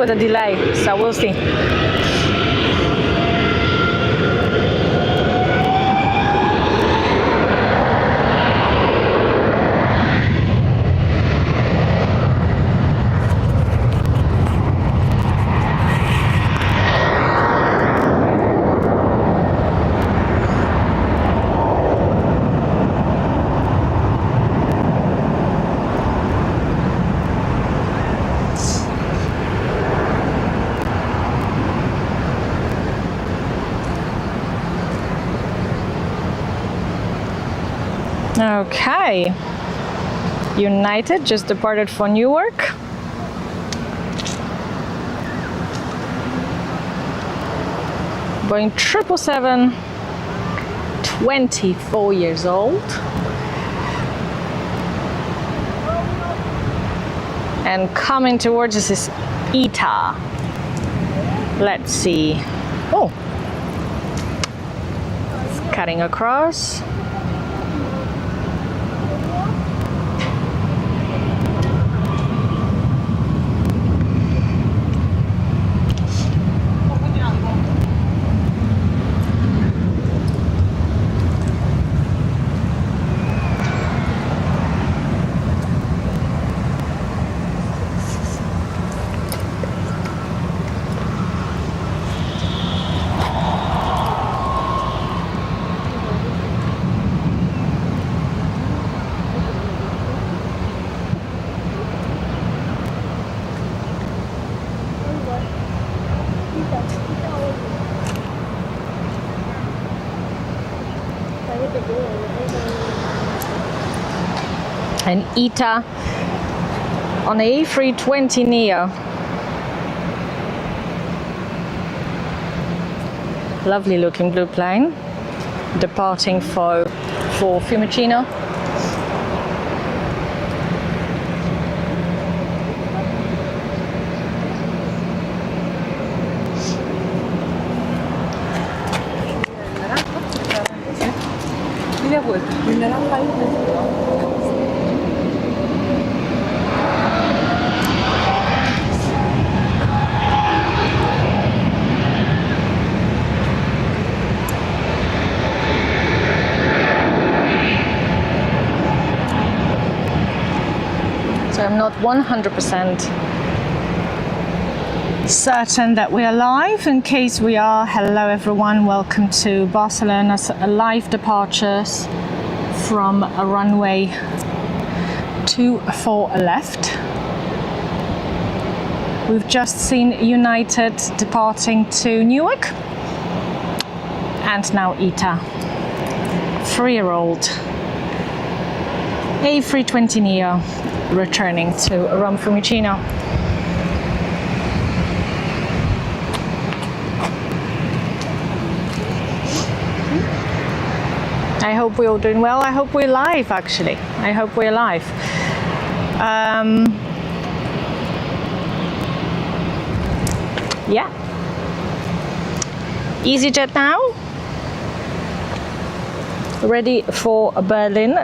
with a delay, so we'll see. Okay, United just departed for Newark. Boeing 777, 24 years old. And coming towards us is ITA. Let's see. Oh, it's cutting across. And ITA on the A320 Neo. Lovely looking blue plane, departing for Fiumicino. I'm not 100% certain that we are live. In case we are, hello everyone, welcome to Barcelona's live departures from a runway 24 left. We've just seen United departing to Newark and now ITA, 3-year-old A320 Neo returning to Rome Fiumicino. I hope we're all doing well. I hope we're live, actually. I hope we're live. Yeah. easyJet now. Ready for Berlin.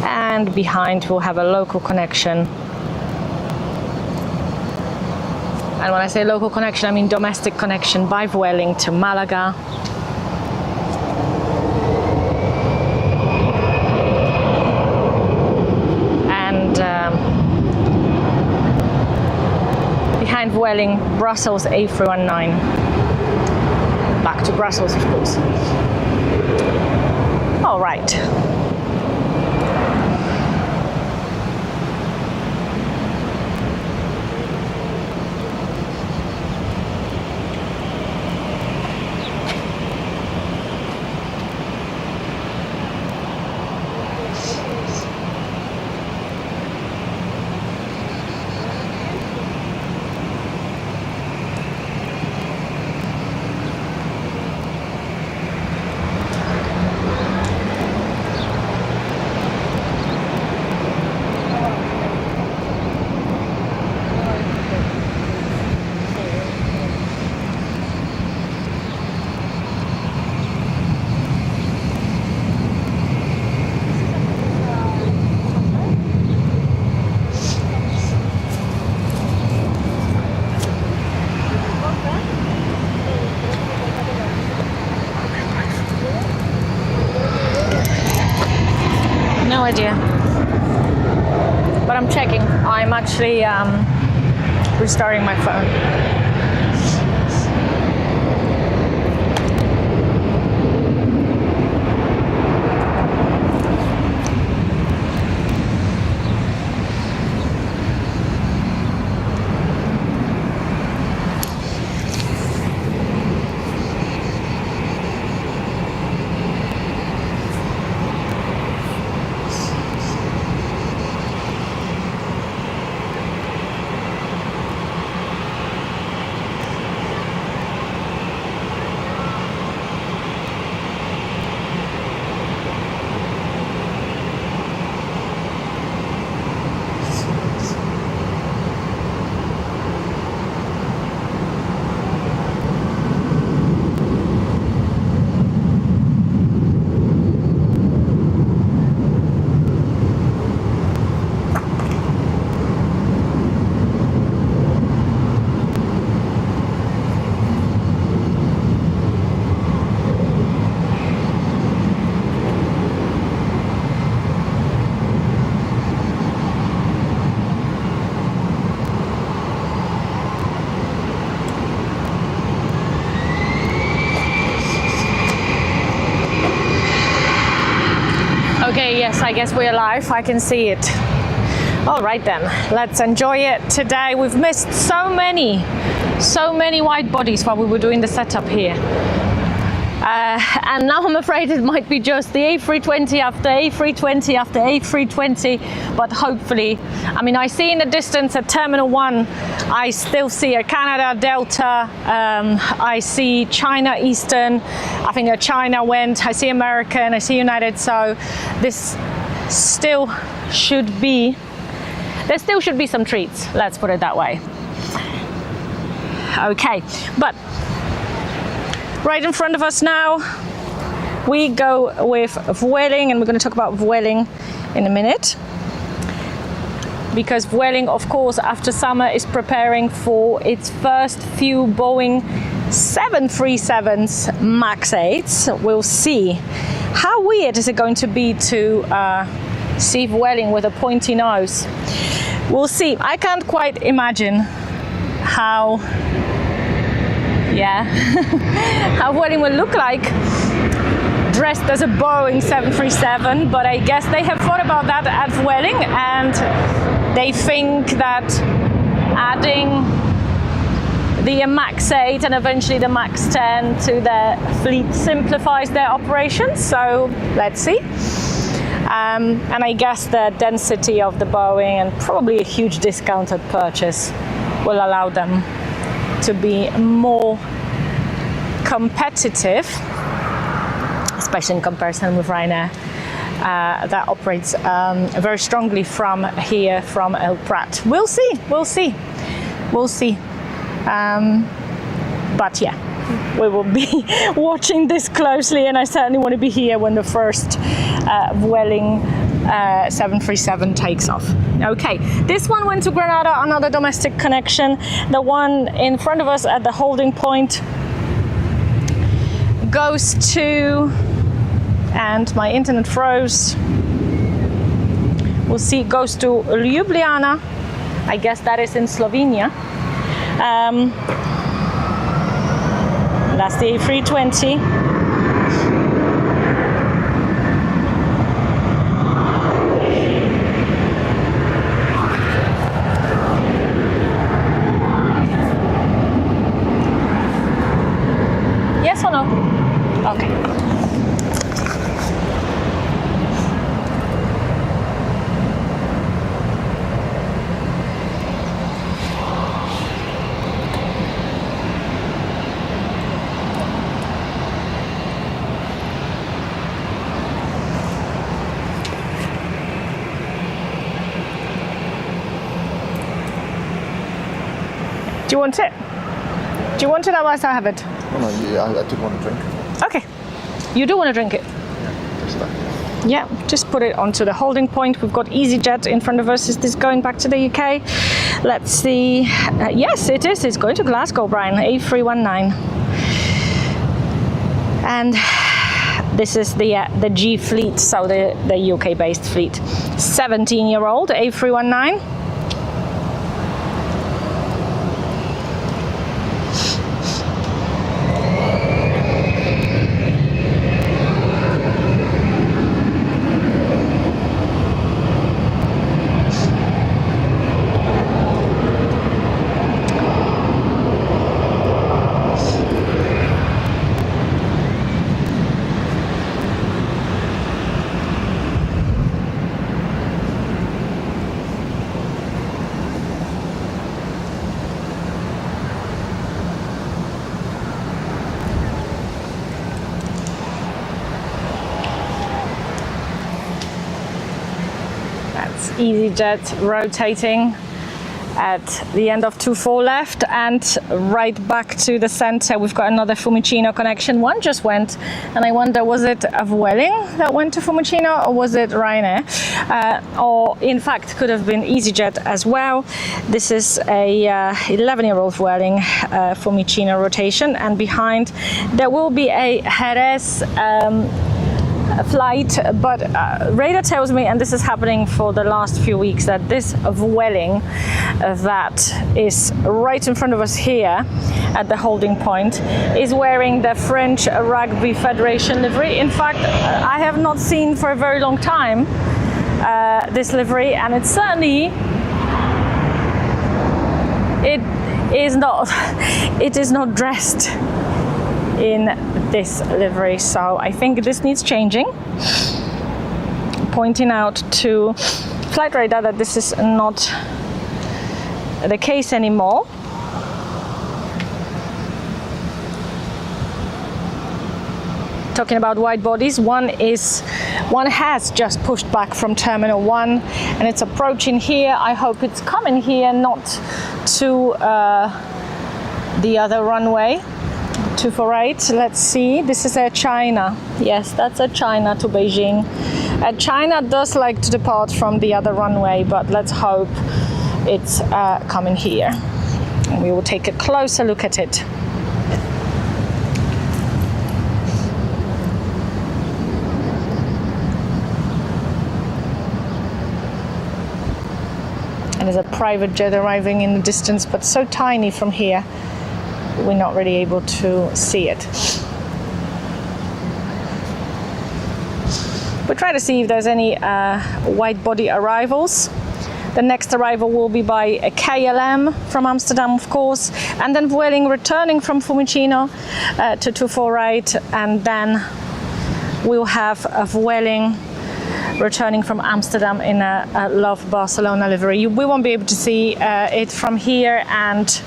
And behind we'll have a local connection. And when I say local connection, I mean domestic connection by Vueling to Malaga. And behind Vueling, Brussels A319. Back to Brussels, of course. All right. idea. But I'm checking. I'm actually restarting my phone. Okay, yes, I guess we're live. I can see it. All right then, let's enjoy it today. We've missed so many wide bodies while we were doing the setup here. And now I'm afraid it might be just the A320 after A320 after A320, but hopefully, I mean, I see in the distance at Terminal 1, I still see a Canada, Delta, I see China Eastern, I think a China went, I see American, I see United, so this still should be, there still should be some treats, let's put it that way. Okay, but right in front of us now, we go with Vueling, and we're going to talk about Vueling in a minute. Because Vueling, of course, after summer is preparing for its first few Boeing 737s MAX 8s. We'll see. How weird is it going to be to see Vueling with a pointy nose? We'll see. I can't quite imagine how how Vueling will look like dressed as a Boeing 737, but I guess they have thought about that at Vueling, and they think that adding the MAX 8 and eventually the MAX 10 to their fleet simplifies their operations, so let's see. And I guess the density of the Boeing and probably a huge discounted purchase will allow them to be more competitive, especially in comparison with Ryanair, that operates very strongly from here, from Prat. We'll see. But yeah, we will be watching this closely, and I certainly want to be here when the first Vueling 737 takes off. Okay, this one went to Granada, another domestic connection. The one in front of us at the holding point goes to, and my internet froze. We'll see, it goes to Ljubljana. I guess that is in Slovenia. That's the A320. Yes or no? Okay. Do you want it? Do you want it, otherwise I have it? No, I did want to drink. Okay. You do want to drink it? Yeah, just that. Yeah, just put it onto the holding point. We've got easyJet in front of us. Is this going back to the UK? Let's see. Yes, it is. It's going to Glasgow, Brian. A319. And This is the G fleet, so the UK-based fleet. 17-year-old A319. easyJet rotating at the end of 24 left and right back to the center. We've got another Fiumicino connection. One just went, and I wonder, was it a Vueling that went to Fiumicino or was it Ryanair? Or in fact could have been easyJet as well. This is a 11-year-old Vueling Fiumicino rotation, and behind there will be a Jerez flight, but radar tells me, and this is happening for the last few weeks, that this Vueling that is right in front of us here at the holding point is wearing the French Rugby Federation livery. In fact, I have not seen for a very long time this livery, and it's certainly it is not dressed in this livery, so I think this needs changing. Pointing out to flight radar that this is not the case anymore. Talking about wide bodies, one has just pushed back from Terminal 1 and it's approaching here. I hope it's coming here, not to the other runway. 248, let's see, this is Air China. Yes, that's Air China to Beijing. Air China does like to depart from the other runway, but let's hope it's coming here. And we will take a closer look at it. And there's a private jet arriving in the distance, but so tiny from here, we're not really able to see it. We'll try to see if there's any wide body arrivals. The next arrival will be by a KLM from Amsterdam, of course, and then Vueling returning from Fiumicino to 248, and then we'll have a Vueling returning from Amsterdam in a Love Barcelona livery. We won't be able to see it from here, and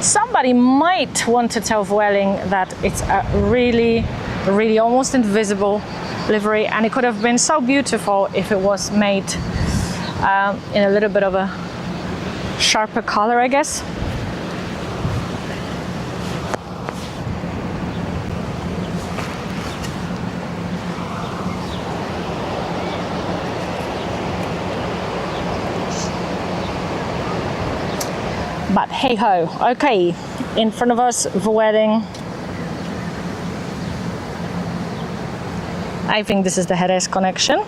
somebody might want to tell Vueling that it's a really, really almost invisible livery, and it could have been so beautiful if it was made in a little bit of a sharper color, I guess. But hey ho, okay, in front of us, Vueling. I think this is the Jerez connection.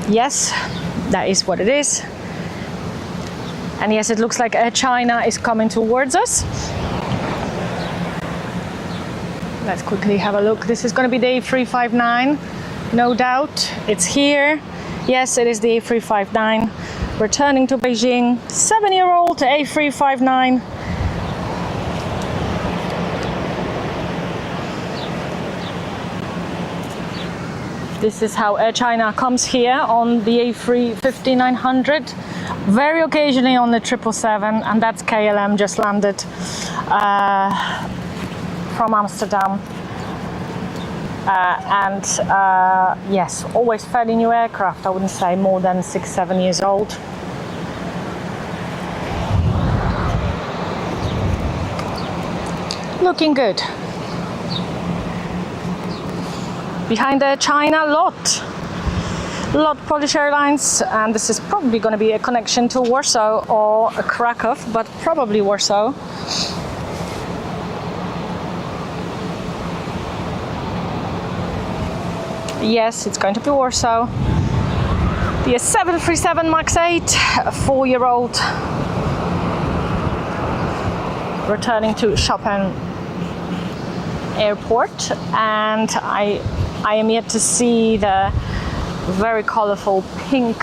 Yes, that is what it is. And yes, it looks like Air China is coming towards us. Let's quickly have a look. This is going to be the A359, no doubt. It's here. Yes, it is the A359. Returning to Beijing, 7-year-old A359. This is how Air China comes here on the A350-900, very occasionally on the 777, and that's KLM, just landed from Amsterdam. Yes, always fairly new aircraft. I wouldn't say more than 6-7 years old. Looking good. Behind Air China, lot Polish Airlines, and this is probably going to be a connection to Warsaw or a Krakow, but probably Warsaw. Yes, it's going to be Warsaw. The 737 MAX 8, a 4-year-old, returning to Chopin Airport, and I am yet to see the very colorful pink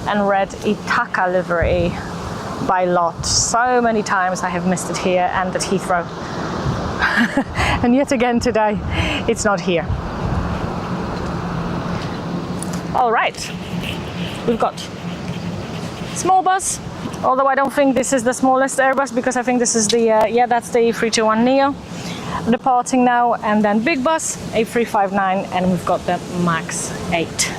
and red Ithaca livery by lot. So many times I have missed it here and at Heathrow. And yet again today, it's not here. All right. We've got small bus, although I don't think this is the smallest Airbus, because I think this is the, that's the A321neo departing now, and then big bus, A359, and we've got the MAX 8.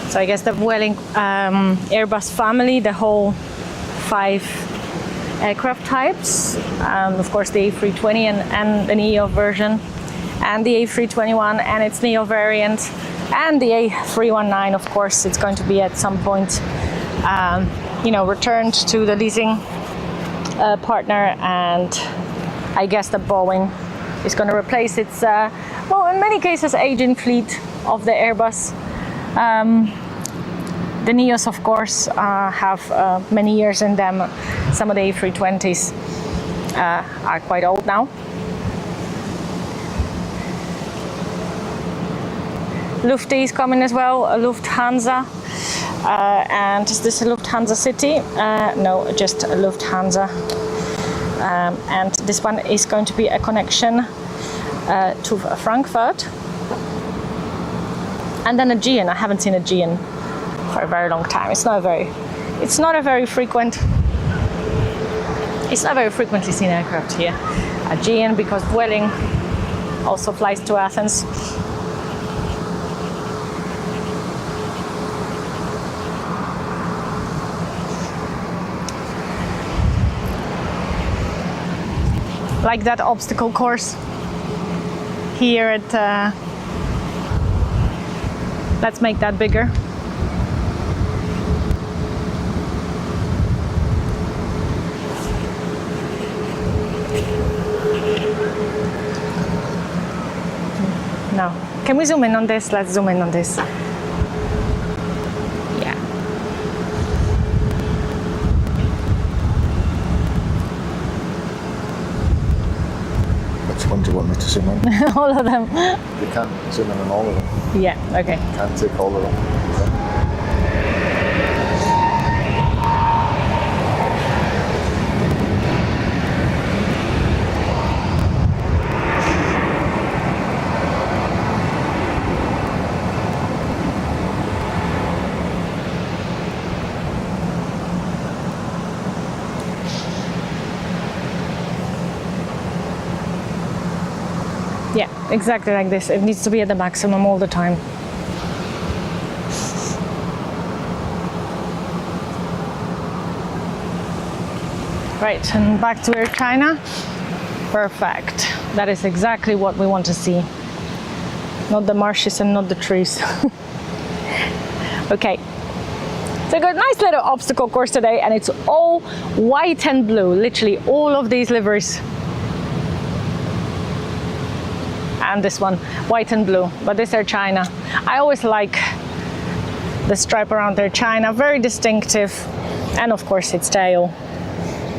So I guess the Vueling Airbus family, the whole 5 aircraft types, of course the A320 and the neo version, and the A321 and its neo variant, and the A319, of course, it's going to be at some point, returned to the leasing partner, and I guess that Boeing is going to replace its, in many cases, aging fleet of the Airbus. The Neos, of course, have many years in them. Some of the A320s are quite old now. Lufty is coming as well, Lufthansa. And is this a Lufthansa City? No, just a Lufthansa. And this one is going to be a connection to Frankfurt. And then Aegean. I haven't seen Aegean for a very long time. It's not a very frequently seen aircraft here. Aegean, because Vueling also flies to Athens. Like that obstacle course here at let's make that bigger. Now, can we zoom in on this? Let's zoom in on this. Yeah. Which one do you want me to zoom in? All of them. You can't zoom in on all of them. Yeah, okay. You can't take all of them. Yeah, exactly like this. It needs to be at the maximum all the time. Right, and back to Air China. Perfect. That is exactly what we want to see. Not the marshes and not the trees. Okay. So a nice little obstacle course today, and it's all white and blue. Literally all of these liveries. And this one, white and blue, but this Air China. I always like the stripe around Air China, very distinctive, and of course its tail.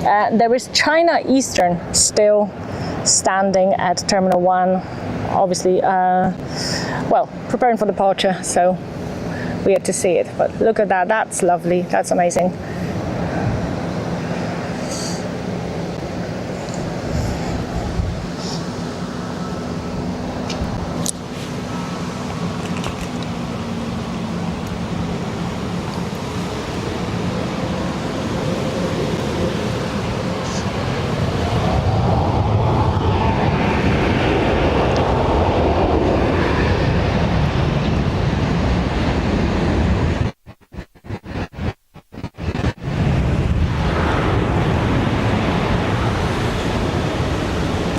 There is China Eastern still standing at Terminal 1, obviously, preparing for departure, so we had to see it. But look at that, that's lovely, that's amazing.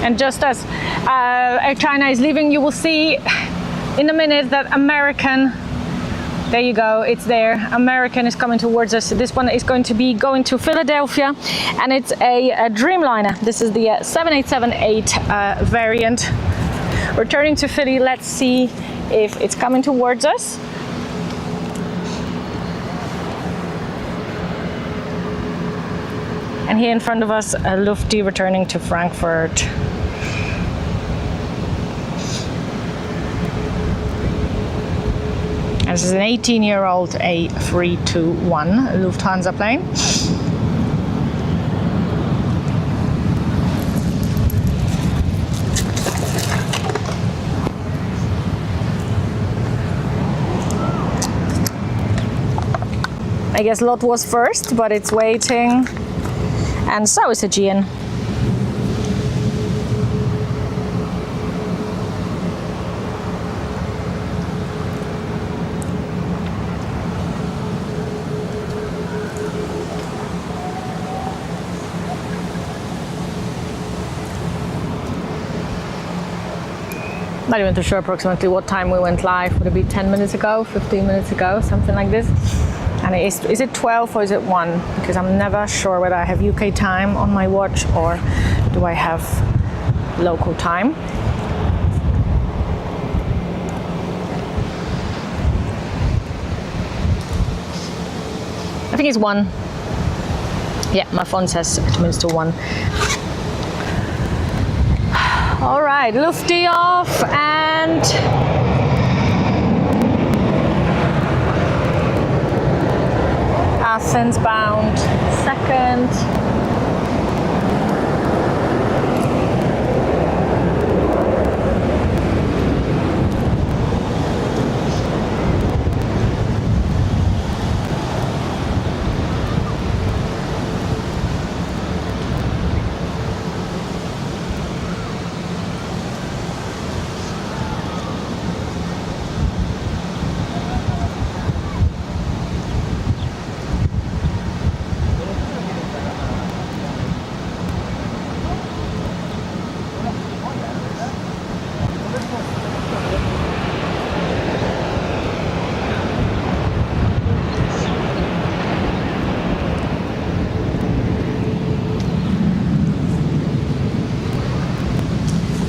And just as Air China is leaving, you will see in a minute that American, there you go, it's there. American is coming towards us. This one is going to be going to Philadelphia, and it's a Dreamliner. This is the 787-8 variant. Returning to Philly, let's see if it's coming towards us. And here in front of us, a Lufti returning to Frankfurt. And this is an 18-year-old A321 Lufthansa plane. I guess Lot was first, but it's waiting. And so is Aegean. Not even too sure approximately what time we went live. Would it be 10 minutes ago, 15 minutes ago, something like this? And is it 12 or is it 1? Because I'm never sure whether I have UK time on my watch or do I have local time. I think it's 1. Yeah, my phone says it means to 1. All right, Lufti off and Athens bound second.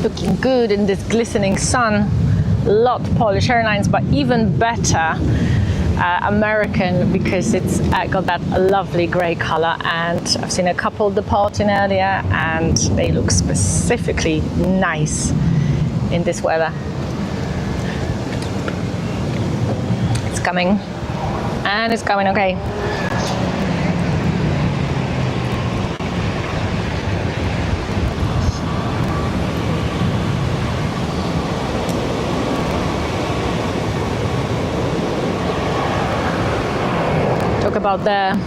Looking good in this glistening sun. Lot Polish Airlines, but even better American, because it's got that lovely grey colour, and I've seen a couple departing earlier and they look specifically nice in this weather. It's coming, and it's coming okay. About the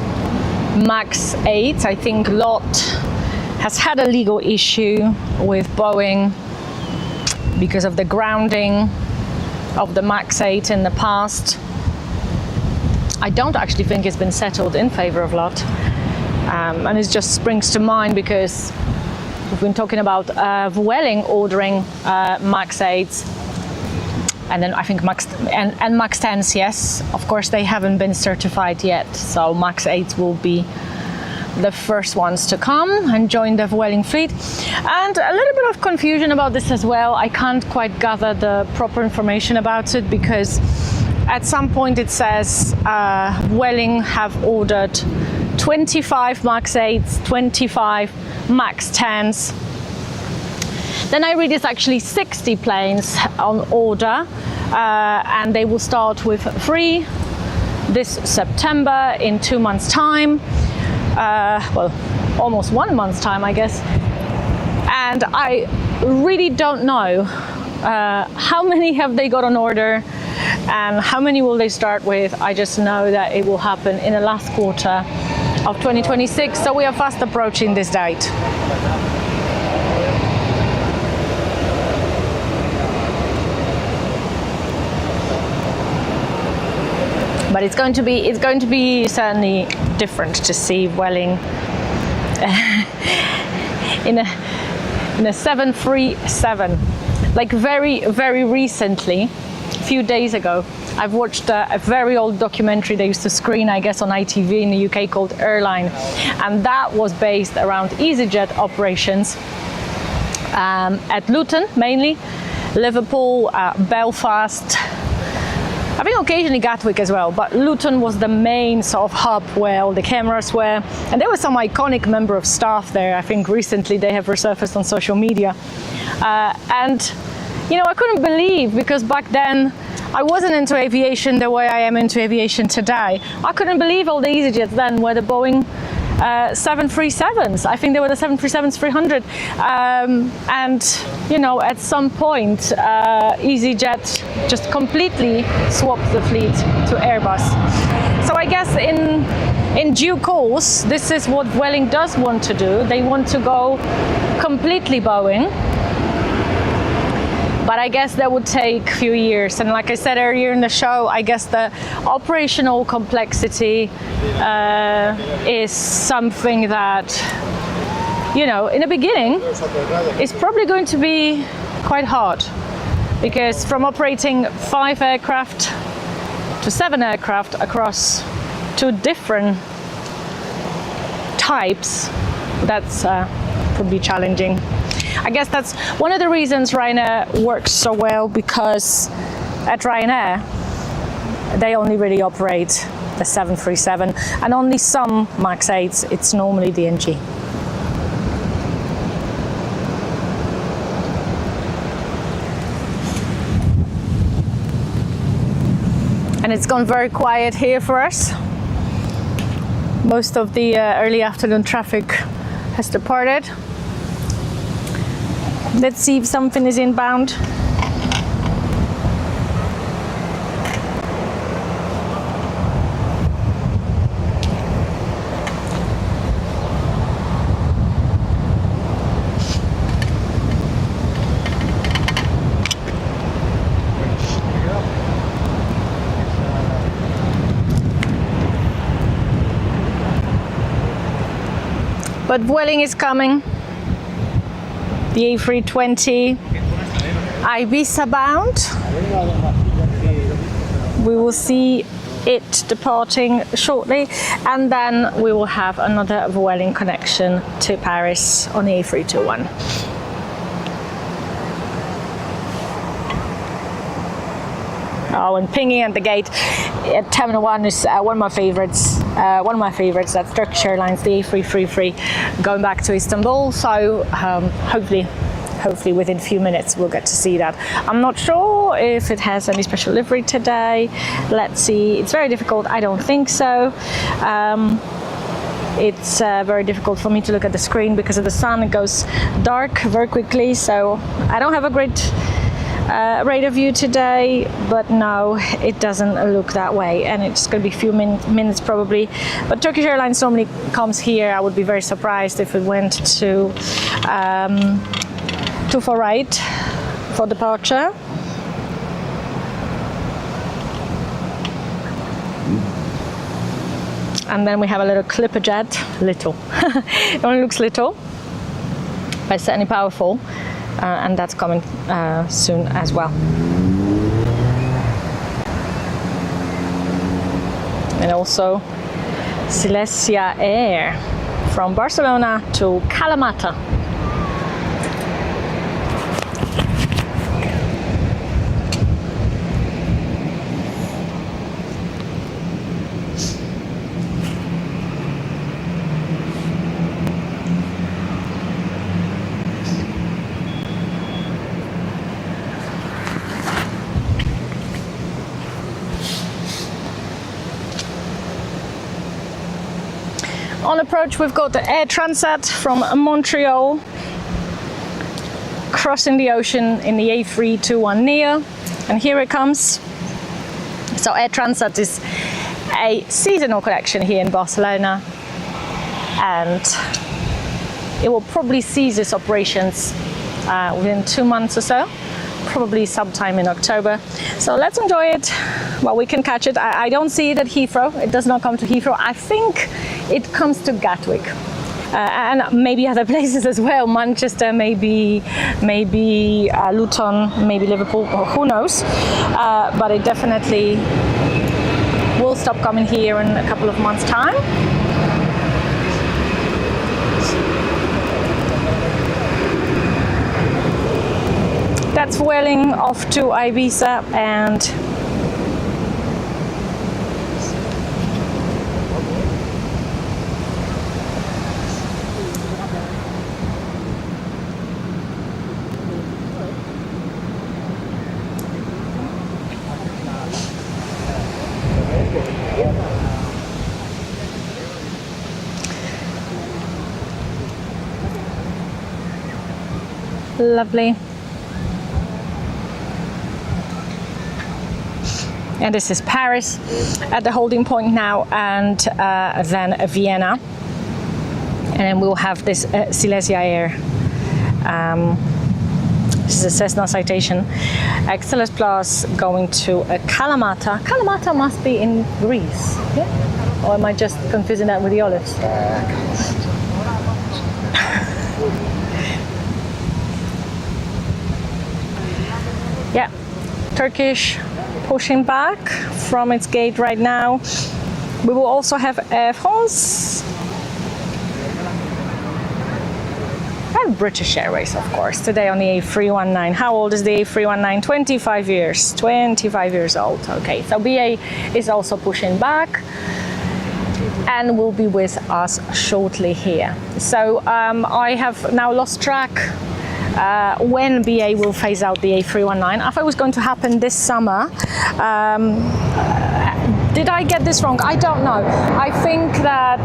MAX 8, I think Lot has had a legal issue with Boeing because of the grounding of the MAX 8 in the past. I don't actually think it's been settled in favor of Lot, and it just springs to mind because we've been talking about Vueling ordering MAX 8s. And then I think Max and Max 10s, yes. Of course, they haven't been certified yet, so Max 8s will be the first ones to come and join the Vueling fleet. And a little bit of confusion about this as well. I can't quite gather the proper information about it because at some point it says Vueling have ordered 25 Max 8s, 25 Max 10s. Then I read it's actually 60 planes on order, and they will start with 3 this September in 2 months' time. Well, almost 1 month's time, I guess. And I really don't know how many have they got on order and how many will they start with. I just know that it will happen in the last quarter of 2026, so we are fast approaching this date. But it's going to be certainly different to see Vueling in in a 737. Like very recently, a few days ago, I've watched a very old documentary they used to screen, I guess, on ITV in the UK called Airline, and that was based around easyJet operations at Luton mainly, Liverpool, Belfast, I think occasionally Gatwick as well, but Luton was the main sort of hub where all the cameras were, and there was some iconic member of staff there. I think recently they have resurfaced on social media, and you know, I couldn't believe, because back then I wasn't into aviation the way I am into aviation today. I couldn't believe all the easyJets then were the Boeing 737s. I think they were the 737-300, and you know, at some point easyJet just completely swapped the fleet to Airbus. So I guess in due course, this is what Vueling does want to do. They want to go completely Boeing, but I guess that would take a few years. And like I said earlier in the show, I guess the operational complexity is something that, you know, in the beginning, is probably going to be quite hard. Because from operating 5 aircraft to 7 aircraft across 2 different types, that's probably challenging. I guess that's one of the reasons Ryanair works so well, because at Ryanair they only really operate the 737, and only some MAX 8s, it's normally the NG. And it's gone very quiet here for us. Most of the early afternoon traffic has departed. Let's see if something is inbound. But Vueling is coming. The A320 Ibiza bound. We will see it departing shortly, and then we will have another Vueling connection to Paris on the A321. Oh, and pinging at the gate at Terminal 1 is one of my favorites. That's Turkish Airlines, the A333, going back to Istanbul. So hopefully within a few minutes we'll get to see that. I'm not sure if it has any special livery today. Let's see. It's very difficult. I don't think so. It's very difficult for me to look at the screen because of the sun. It goes dark very quickly, so I don't have a great radar view today, but no, it doesn't look that way, and it's going to be a few minutes probably. But Turkish Airlines normally comes here. I would be very surprised if it went to too far right for departure. And then we have a little clipper jet, little. It only looks little, but it's certainly powerful. And that's coming soon as well. And also Silesia Air from Barcelona to Kalamata. On approach, we've got the Air Transat from Montreal, crossing the ocean in the A321neo, and here it comes. So Air Transat is a seasonal connection here in Barcelona, and it will probably cease its operations within 2 months or so, probably sometime in October. So let's enjoy it while we can catch it. I don't see it at Heathrow. It does not come to Heathrow. I think it comes to Gatwick. and maybe other places as well. Manchester, maybe Luton, maybe Liverpool, or who knows. But it definitely will stop coming here in a couple of months' time. That's Vueling off to Ibiza, and lovely. And this is Paris at the holding point now, and then Vienna. And then we'll have this Silesia Air. This is a Cessna Citation. XLS Plus going to Kalamata. Kalamata must be in Greece, yeah? Or am I just confusing that with the olives? Yeah, Turkish pushing back from its gate right now. We will also have Air France and British Airways, of course, today on the A319. How old is the A319? 25 years. 25 years old. Okay, so BA is also pushing back and will be with us shortly here. So I have now lost track when BA will phase out the A319. I thought it was going to happen this summer. Did I get this wrong? I don't know. I think that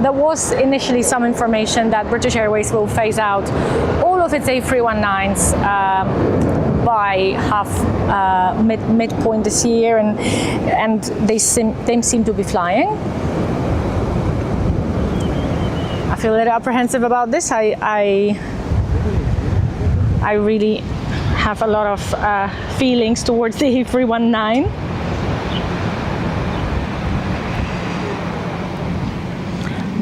there was initially some information that British Airways will phase out all of its A319s by midpoint this year, and they seem to be flying. I feel a little apprehensive about this. I really have a lot of feelings towards the A319.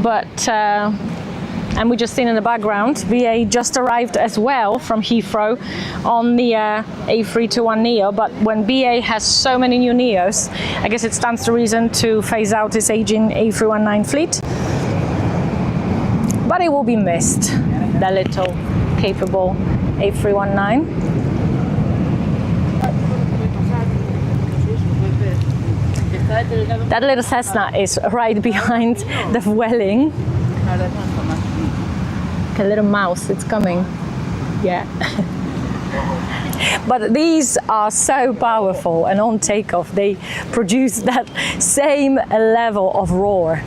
But, and we just seen in the background, BA just arrived as well from Heathrow on the A321neo. But when BA has so many new neos, I guess it stands to reason to phase out its aging A319 fleet. But it will be missed, the little capable A319. That little Cessna is right behind the Vueling. Like a little mouse, it's coming. Yeah. But these are so powerful, and on takeoff they produce that same level of roar.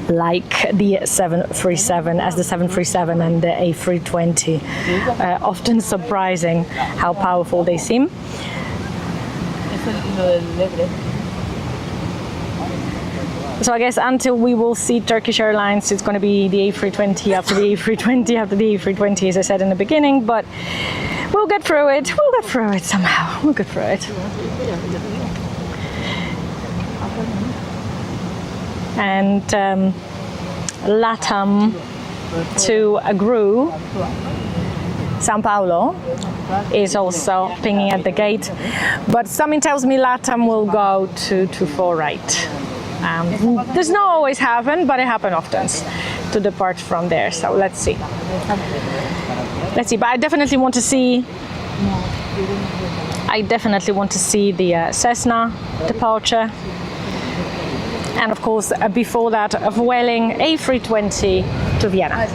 Like the 737, as the 737 and the A320. Often surprising how powerful they seem. So I guess until we will see Turkish Airlines, it's going to be the A320 after the A320 after the A320, as I said in the beginning. But we'll get through it. We'll get through it somehow. We'll get through it. And LATAM to GRU, Sao Paulo, is also pinging at the gate. But something tells me LATAM will go to 4 right. Does not always happen, but it happens often to depart from there. So let's see. Let's see. But I definitely want to see. The Cessna departure. And of course, before that, Vueling A320 to Vienna.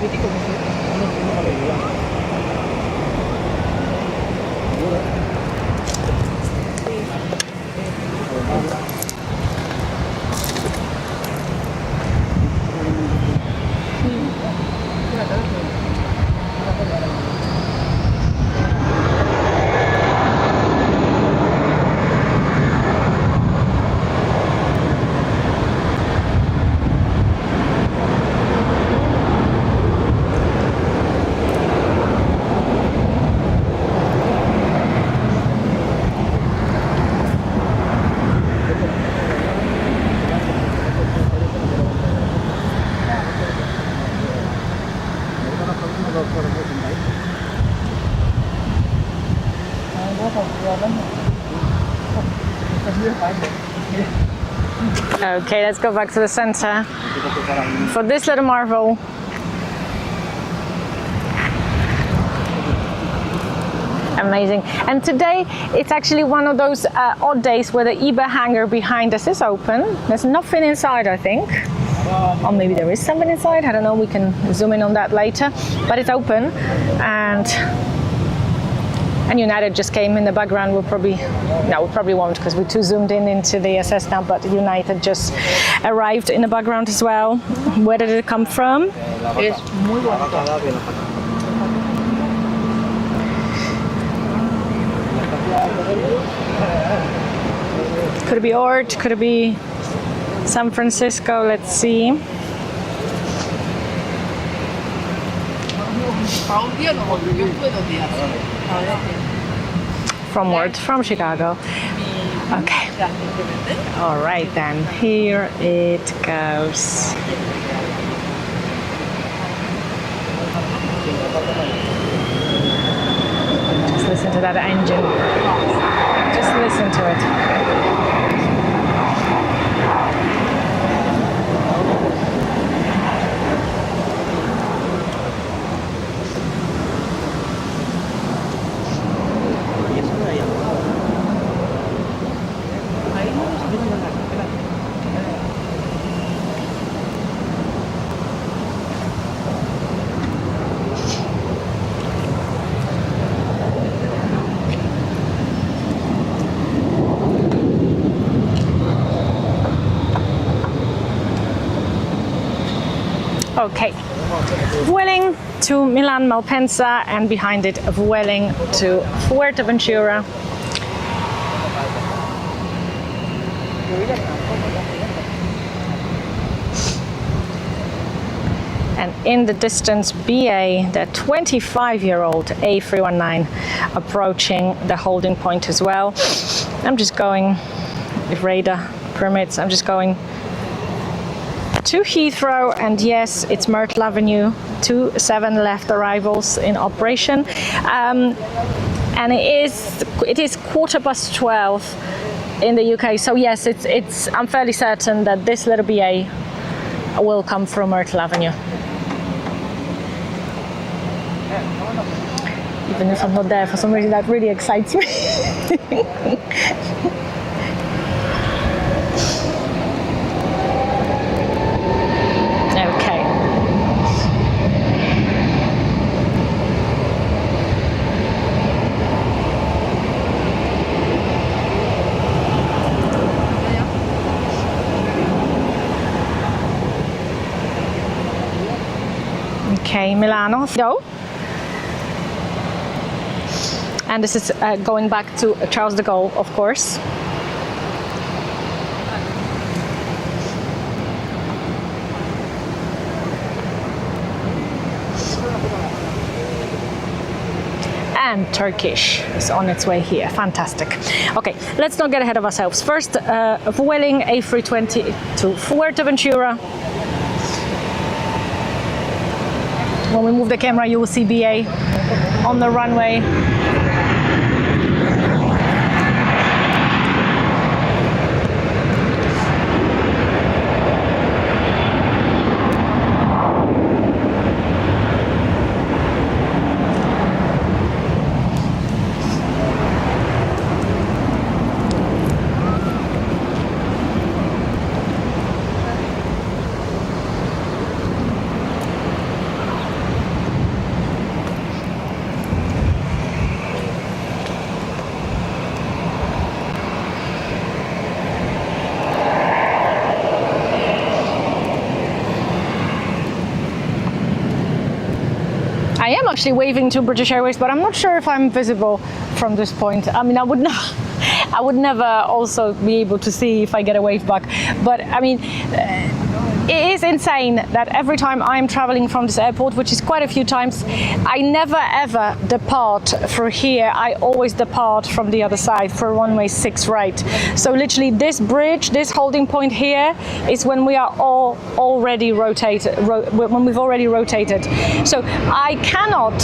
Okay, let's go back to the center for this little marvel. Amazing. And today it's actually one of those odd days where the eBay hangar behind us is open. There's nothing inside, I think. Or maybe there is something inside, I don't know, we can zoom in on that later. But it's open, and United just came in the background. We probably won't because we're too zoomed in into the SS now, but United just arrived in the background as well. Where did it come from? Could it be Ort? Could it be San Francisco? Let's see. From Ort, from Chicago. Okay. All right then. Here it goes. Just listen to that engine. Just listen to it. Okay, Vueling to Milan Malpensa, and behind it Vueling to Fuerteventura. And in the distance, BA, the 25-year-old A319, approaching the holding point as well. I'm just going, if radar permits, I'm just going to Heathrow, and yes, it's Myrtle Avenue, 7 left arrivals in operation, and it is 12:15 in the UK. So yes, it's I'm fairly certain that this little BA will come from Myrtle Avenue. Even if I'm not there, for some reason that really excites me. Okay, Milano, go. And this is going back to Charles de Gaulle, of course. And Turkish is on its way here. Fantastic. Okay, let's not get ahead of ourselves. First, Vueling A320 to Fuerteventura. When we move the camera, you will see BA on the runway. I am actually waving to British Airways, but I'm not sure if I'm visible from this point. I mean, I would never also be able to see if I get a wave back. But I mean, it is insane that every time I'm traveling from this airport, which is quite a few times, I never ever depart through here. I always depart from the other side for runway 6 right. So literally this bridge, this holding point here is when we are all already rotated, when we've already rotated. So I cannot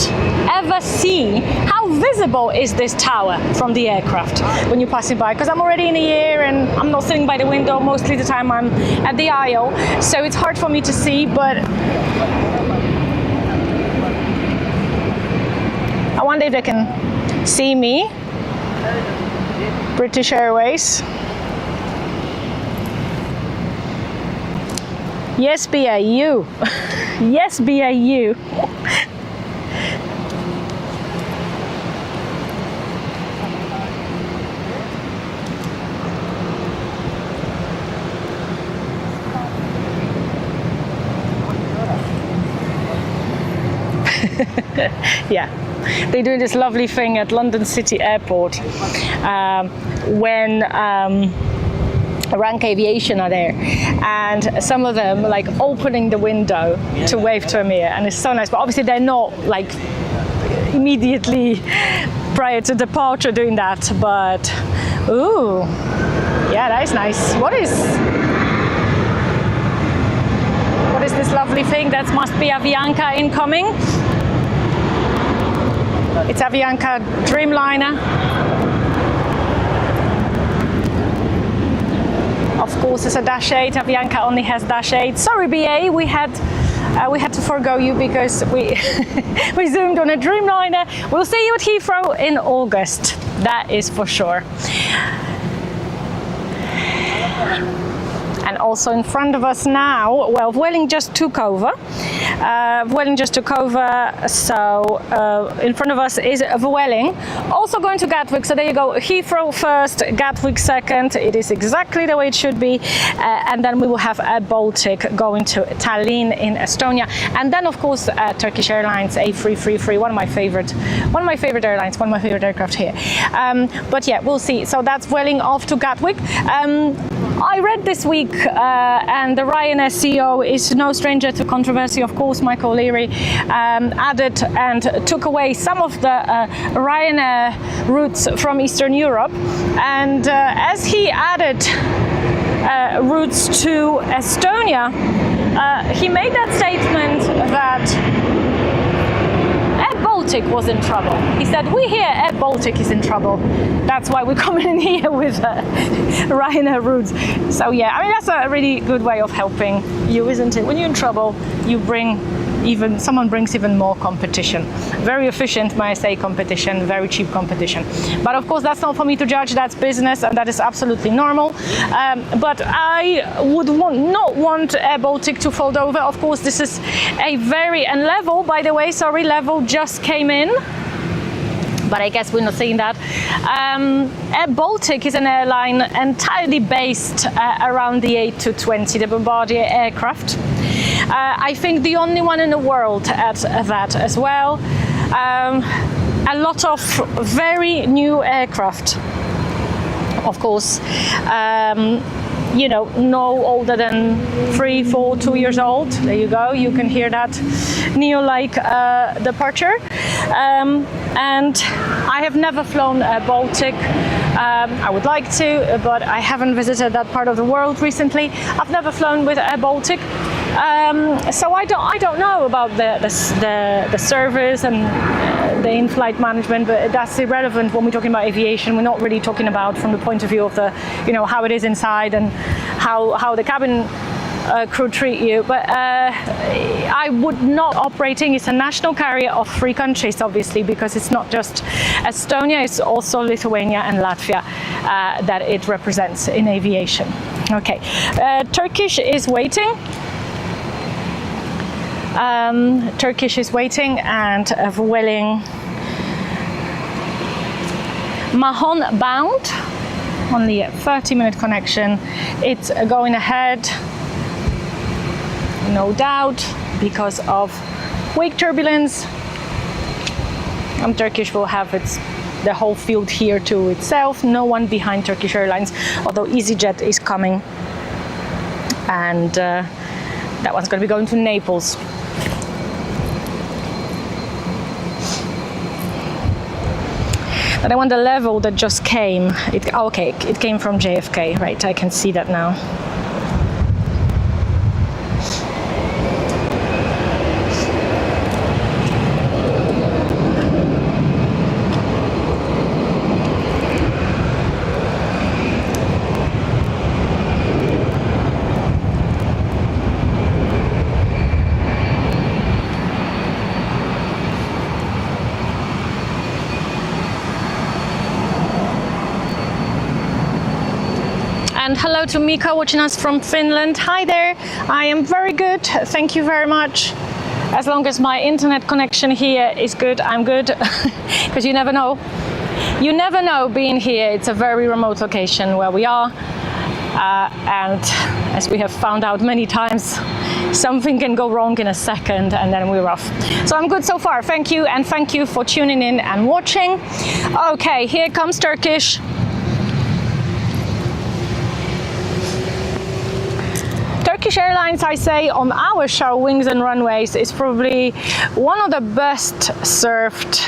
ever see how visible is this tower from the aircraft when you're passing by, because I'm already in the air and I'm not sitting by the window. Mostly the time I'm at the aisle, so it's hard for me to see, but I wonder if they can see me. British Airways. Yes, BAU. Yes, BAU. Yeah, they do this lovely thing at London City Airport when Avianca Aviation are there, and some of them like opening the window to wave to Amir, and it's so nice. But obviously they're not like immediately prior to departure doing that. But ooh, yeah, that is nice. What is this lovely thing? That must be Avianca incoming. It's Avianca Dreamliner. Of course, it's a Dash 8. Avianca only has Dash 8. Sorry, BA, we had to forgo you because we we zoomed on a Dreamliner. We'll see you at Heathrow in August. That is for sure. And also in front of us now, well, Vueling just took over. So in front of us is Vueling, also going to Gatwick. So there you go, Heathrow first, Gatwick second. It is exactly the way it should be. And then we will have a Baltic going to Tallinn in Estonia. And then of course, Turkish Airlines, A333, one of my favorite airlines, one of my favorite aircraft here. But yeah, we'll see. So that's Vueling off to Gatwick. I read this week, and the Ryanair CEO is no stranger to controversy. Of course, Michael O'Leary added and took away some of the Ryanair routes from Eastern Europe. And as he added routes to Estonia, he made that statement that Baltic was in trouble. He said, we here at Baltic is in trouble. That's why we're coming in here with Ryanair routes. So yeah, I mean, that's a really good way of helping you, isn't it? When you're in trouble, you bring someone brings even more competition. Very efficient, may I say, competition, very cheap competition. But of course, that's not for me to judge. That's business, and that is absolutely normal. But I would not want Air Baltic to fold over. Of course, this is a very, and Level, by the way, sorry, Level just came in. But I guess we're not seeing that. Air Baltic is an airline entirely based around the A320, the Bombardier aircraft. I think the only one in the world at that as well. A lot of very new aircraft, of course. You know, no older than 3, 4, 2 years old. There you go. You can hear that neo-like departure. And I have never flown a Baltic. I would like to, but I haven't visited that part of the world recently. I've never flown with a Baltic. So I don't know about the service and the in-flight management, but that's irrelevant when we're talking about aviation. We're not really talking about from the point of view of the, you know, how it is inside and how the cabin crew treat you. But I would not operating. It's a national carrier of 3 countries, obviously, because it's not just Estonia, it's also Lithuania and Latvia that it represents in aviation. Okay, Turkish is waiting. Turkish is waiting, and Vueling Mahon bound, only a 30-minute connection. It's going ahead, no doubt, because of wake turbulence. Turkish will have the whole field here to itself. No one behind Turkish Airlines, although easyJet is coming. And That one's going to be going to Naples. Then I want the level that just came. Okay, it came from JFK, right? I can see that now. And hello to Mika watching us from Finland. Hi there, I am very good, thank you very much. As long as my internet connection here is good, I'm good. Because you never know. You never know being here. It's a very remote location where we are. And as we have found out many times, something can go wrong in a second and then we're off. So I'm good so far, thank you, and thank you for tuning in and watching. Okay, here comes Turkish. Turkish Airlines, I say, on our show, Wings and Runways, is probably one of the best served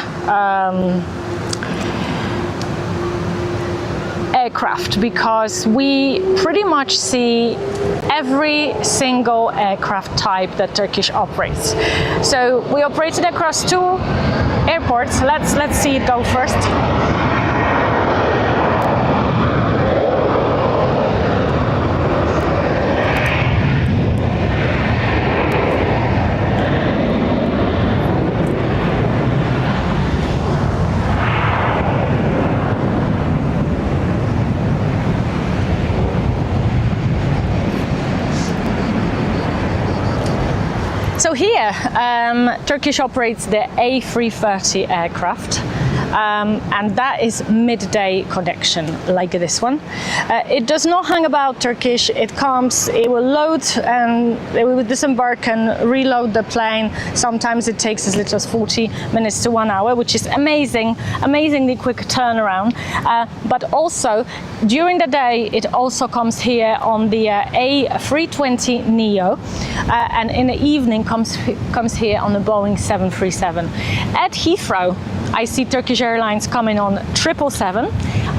aircraft, because we pretty much see every single aircraft type that Turkish operates. So we operated across 2 airports. Let's see it go first. So here, Turkish operates the A330 aircraft, and that is midday connection, like this one. It does not hang about Turkish. It comes, it will load, and it will disembark and reload the plane. Sometimes it takes as little as 40 minutes to 1 hour, which is amazingly quick turnaround. But also, during the day, it also comes here on the A320 Neo, and in the evening comes here on the Boeing 737. At Heathrow, I see Turkish Airlines coming on 777.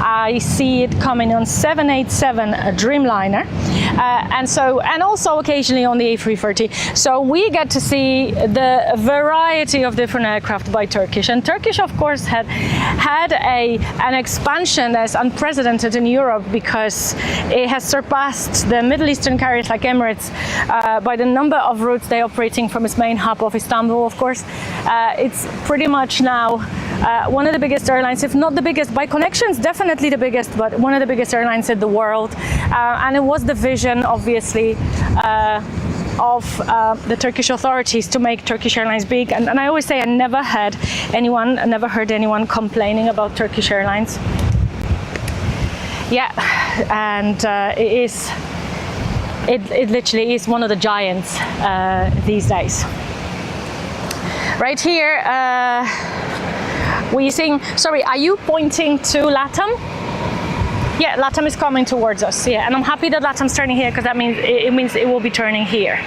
I see it coming on 787 Dreamliner, and also occasionally on the A330. So we get to see the variety of different aircraft by Turkish. And Turkish, of course, had an expansion that's unprecedented in Europe, because it has surpassed the Middle Eastern carriers like Emirates by the number of routes they're operating from its main hub of Istanbul, of course. It's pretty much now one of the biggest airlines, if not the biggest by connections, definitely the biggest, but one of the biggest airlines in the world. And it was the vision, obviously, of the Turkish authorities to make Turkish Airlines big. And I always say I never heard anyone complaining about Turkish Airlines. Yeah, and it literally is one of the giants these days. Right here, we're seeing, sorry, are you pointing to LATAM? Yeah, LATAM is coming towards us, yeah, and I'm happy that LATAM's turning here, because that means it will be turning here.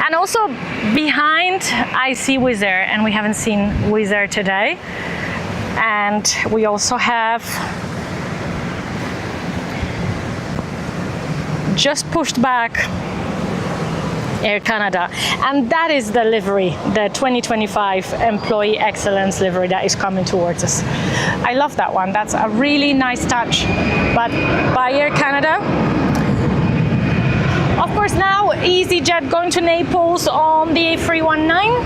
And also behind, I see Wizz Air, and we haven't seen Wizz Air today. And we also have just pushed back Air Canada, and that is the livery, the 2025 Employee Excellence livery that is coming towards us. I love that one. That's a really nice touch, but by Air Canada. Of course, now easyJet going to Naples on the A319,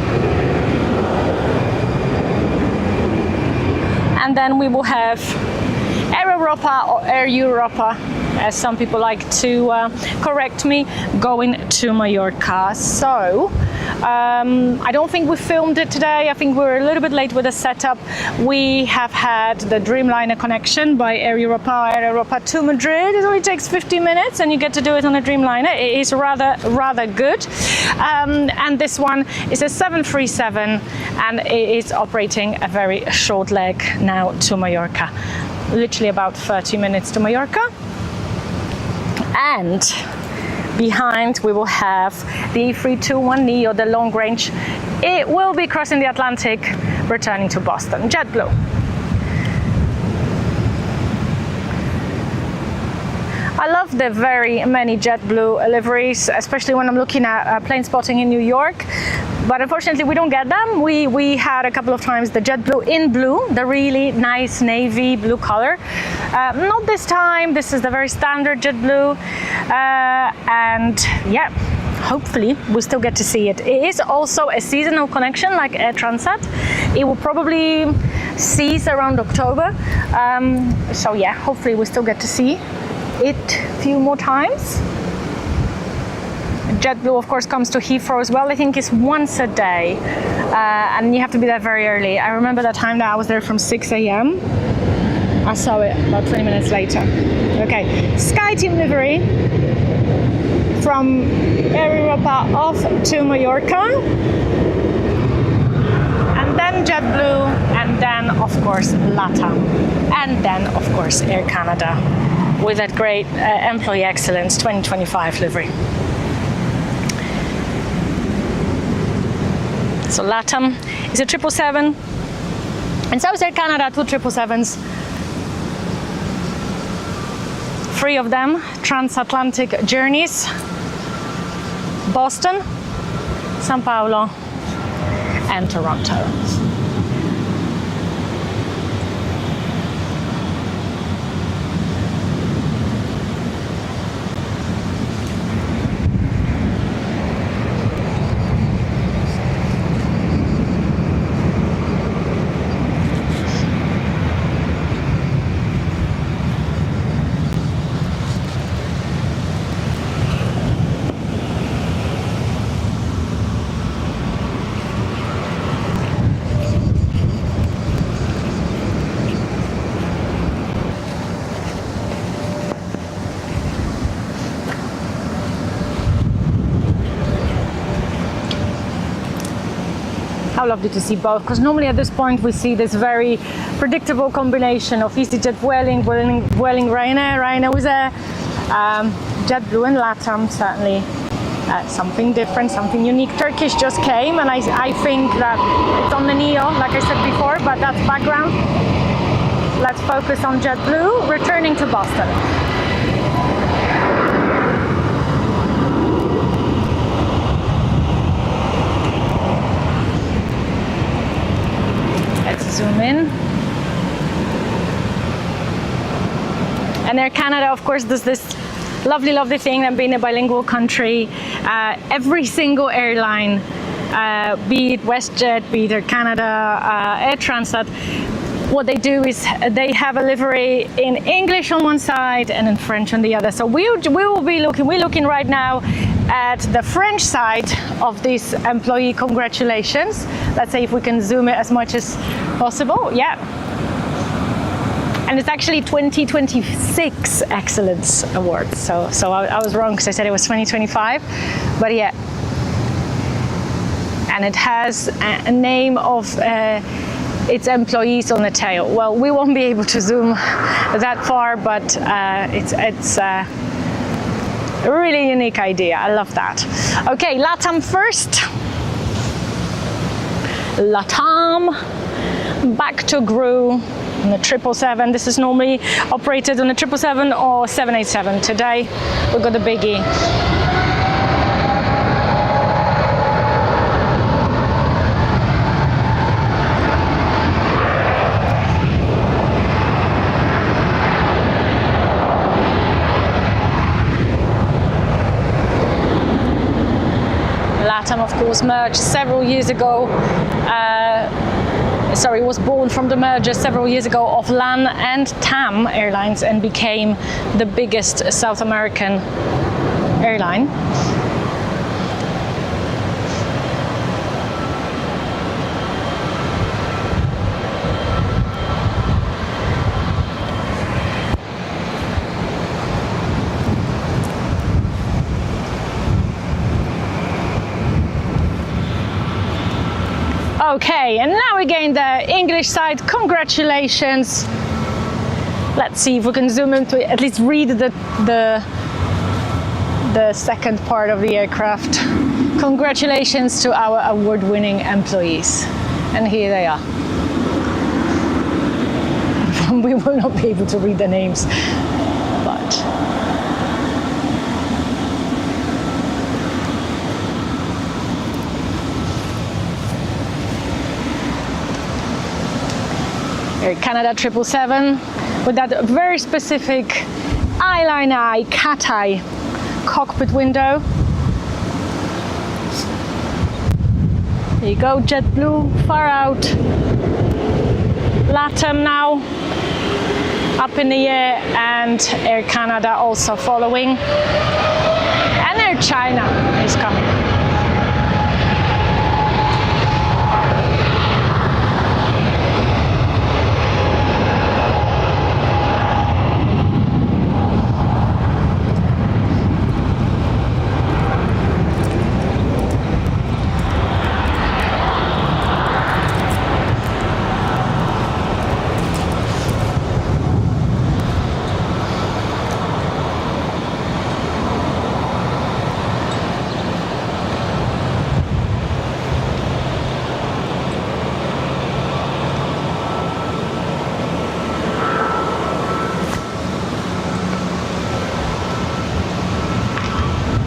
and then we will have Air Europa or Air Europa, as some people like to correct me, going to Mallorca. So I don't think we filmed it today. I think we were a little bit late with the setup. We have had the Dreamliner connection by Air Europa to Madrid. It only takes 50 minutes and you get to do it on a Dreamliner. It is rather good. And this one is a 737, and it is operating a very short leg now to Mallorca. Literally about 30 minutes to Mallorca. And behind we will have the A321neo, the long range. It will be crossing the Atlantic, returning to Boston. JetBlue. I love the very many JetBlue liveries, especially when I'm looking at plane spotting in New York. But unfortunately, we don't get them. We had a couple of times the JetBlue in blue, the really nice navy blue color. Not this time. This is the very standard JetBlue. And yeah, hopefully we still get to see it. It is also a seasonal connection like Air Transat. It will probably cease around October. So yeah, hopefully we still get to see it a few more times. JetBlue, of course, comes to Heathrow as well. I think it's once a day, and you have to be there very early. I remember that time that I was there from 6 a.m. I saw it about 20 minutes later. Okay, SkyTeam livery from Air Europa off to Mallorca, and then JetBlue, and then, of course, LATAM, and then, of course, Air Canada, with that great Employee Excellence 2025 livery. So LATAM is a 777, and so is Air Canada, 2 777s. 3 of them, transatlantic journeys. Boston, Sao Paulo, and Toronto. How lovely to see both, because normally at this point we see this very predictable combination of easyJet, Vueling, Ryanair, Ryanair with a JetBlue and LATAM, certainly something different, something unique. Turkish just came, and I think that it's on the Neo, like I said before, but that's background. Let's focus on JetBlue, returning to Boston. Zoom in. And Air Canada, of course, does this lovely thing and being a bilingual country. Every single airline, be it WestJet, be it Air Canada, Air Transat, what they do is they have a livery in English on one side and in French on the other. So we're looking right now at the French side of this employee congratulations. Let's say if we can zoom it as much as possible. Yeah. And it's actually 2026 Excellence Award. So I was wrong because I said it was 2025, but yeah. And it has a name of its employees on the tail. Well, we won't be able to zoom that far, but it's a really unique idea. I love that. Okay, LATAM first. LATAM, back to GRU on the 777. This is normally operated on the 777 or 787. Today, we've got the biggie. LATAM, of course, merged several years ago. Was born from the merger several years ago of LAN and TAM Airlines and became the biggest South American airline. Okay, and now again the English side. Congratulations. Let's see if we can zoom into it, at least read the the second part of the aircraft. Congratulations to our award-winning employees. And here they are. We will not be able to read the names, but Air Canada 777 with that very specific eyeline eye Cathay cockpit window. There you go, JetBlue, far out. LATAM now up in the air, and Air Canada also following. And Air China is coming.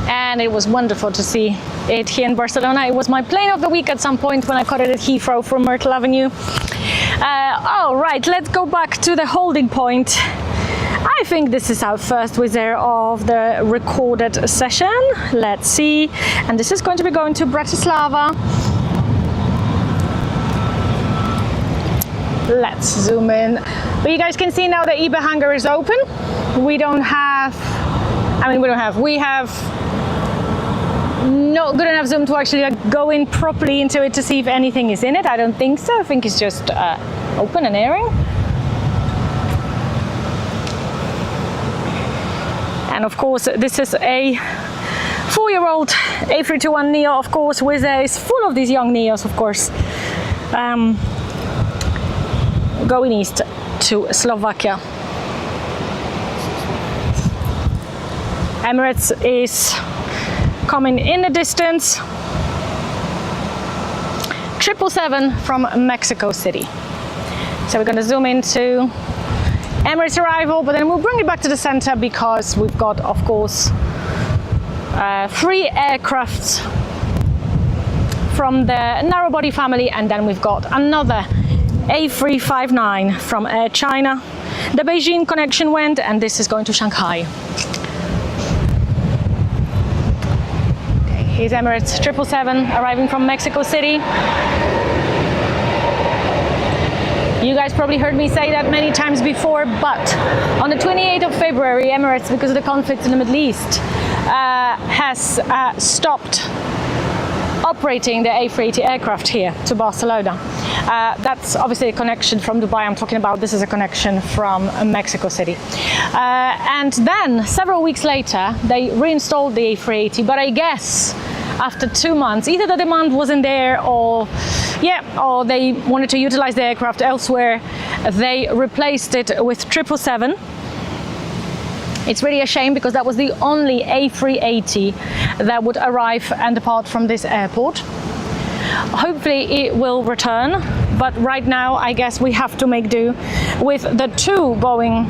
And it was wonderful to see it here in Barcelona. It was my plane of the week at some point when I caught it at Heathrow from Myrtle Avenue. All right, let's go back to the holding point. I think this is our first Wizz Air of the recorded session. Let's see. And this is going to be going to Bratislava. Let's zoom in. But you guys can see now the eBay hangar is open. We have not good enough zoom to actually go in properly into it to see if anything is in it. I don't think so. I think it's just open and airing. And of course, this is a 4-year-old A321neo. Of course, Wizz Air is full of these young neos, of course. Going east to Slovakia. Emirates is coming in the distance. 777 from Mexico City. So we're going to zoom into Emirates arrival, but then we'll bring it back to the center because we've got, of course, 3 aircrafts from the narrow body family, and then we've got another A359 from Air China. The Beijing connection went, and this is going to Shanghai. Here's Emirates 777 arriving from Mexico City. You guys probably heard me say that many times before, but on the 28th of February, Emirates, because of the conflict in the Middle East, has stopped operating the A380 aircraft here to Barcelona. That's obviously a connection from Dubai I'm talking about. This is a connection from Mexico City. And then several weeks later, they reinstalled the A380, but I guess after 2 months, either the demand wasn't there or they wanted to utilize the aircraft elsewhere, they replaced it with 777. It's really a shame because that was the only A380 that would arrive and depart from this airport. Hopefully it will return, but right now I guess we have to make do with the 2 Boeing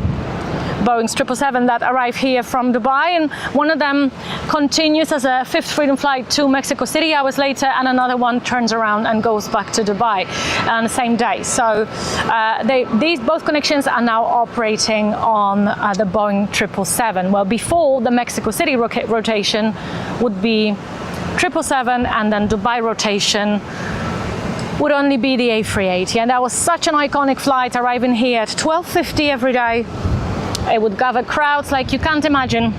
777 that arrive here from Dubai, and one of them continues as a 5th freedom flight to Mexico City hours later, and another one turns around and goes back to Dubai on the same day. So these both connections are now operating on the Boeing 777. Well, before the Mexico City rotation would be 777, and then Dubai rotation would only be the A380, and that was such an iconic flight, arriving here at 12:50 every day. It would gather crowds like you can't imagine.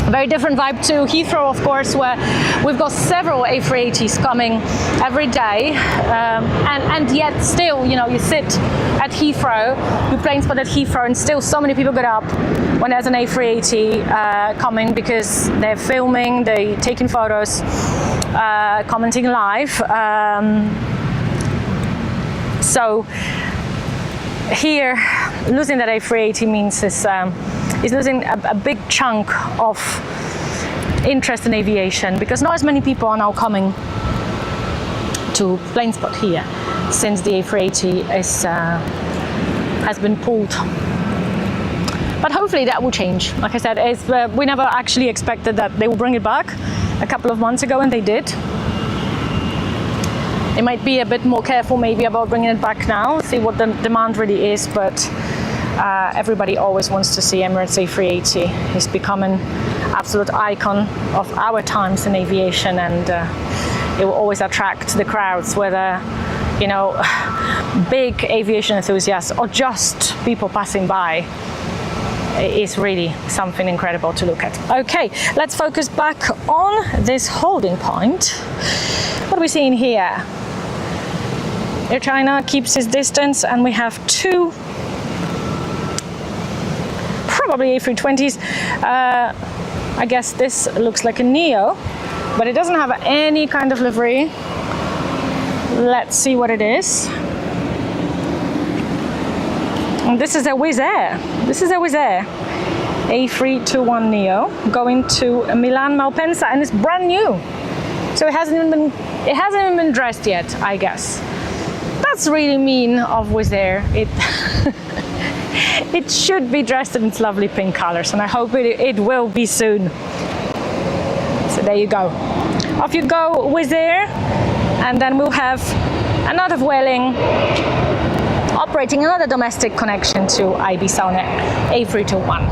A very different vibe to Heathrow, of course, where we've got several A380s coming every day, and yet still, you know, you sit at Heathrow, your plane spot at Heathrow, and still so many people get up when there's an A380 coming because they're filming, they're taking photos, commenting live. So here, losing that A380 means is losing a big chunk of interest in aviation, because not as many people are now coming to PlaneSpot here since the A380 has been pulled. But hopefully that will change. Like I said, we never actually expected that they will bring it back a couple of months ago, and they did. They might be a bit more careful maybe about bringing it back now, see what the demand really is, but everybody always wants to see Emirates A380. It's become an absolute icon of our times in aviation, and it will always attract the crowds, whether, you know, big aviation enthusiasts or just people passing by. It is really something incredible to look at. Okay, let's focus back on this holding point. What are we seeing here? Air China keeps its distance, and we have two probably A320s. I guess this looks like a Neo, but it doesn't have any kind of livery. Let's see what it is. And this is a Wizz Air. This is a Wizz Air. A321 Neo going to Milan Malpensa, and it's brand new. So it hasn't even been dressed yet, I guess. That's really mean of Wizz Air. It should be dressed in its lovely pink colors, and I hope it will be soon. So there you go. Off you go, Wizz Air, and then we'll have another Vueling operating another domestic connection to Barcelona A321.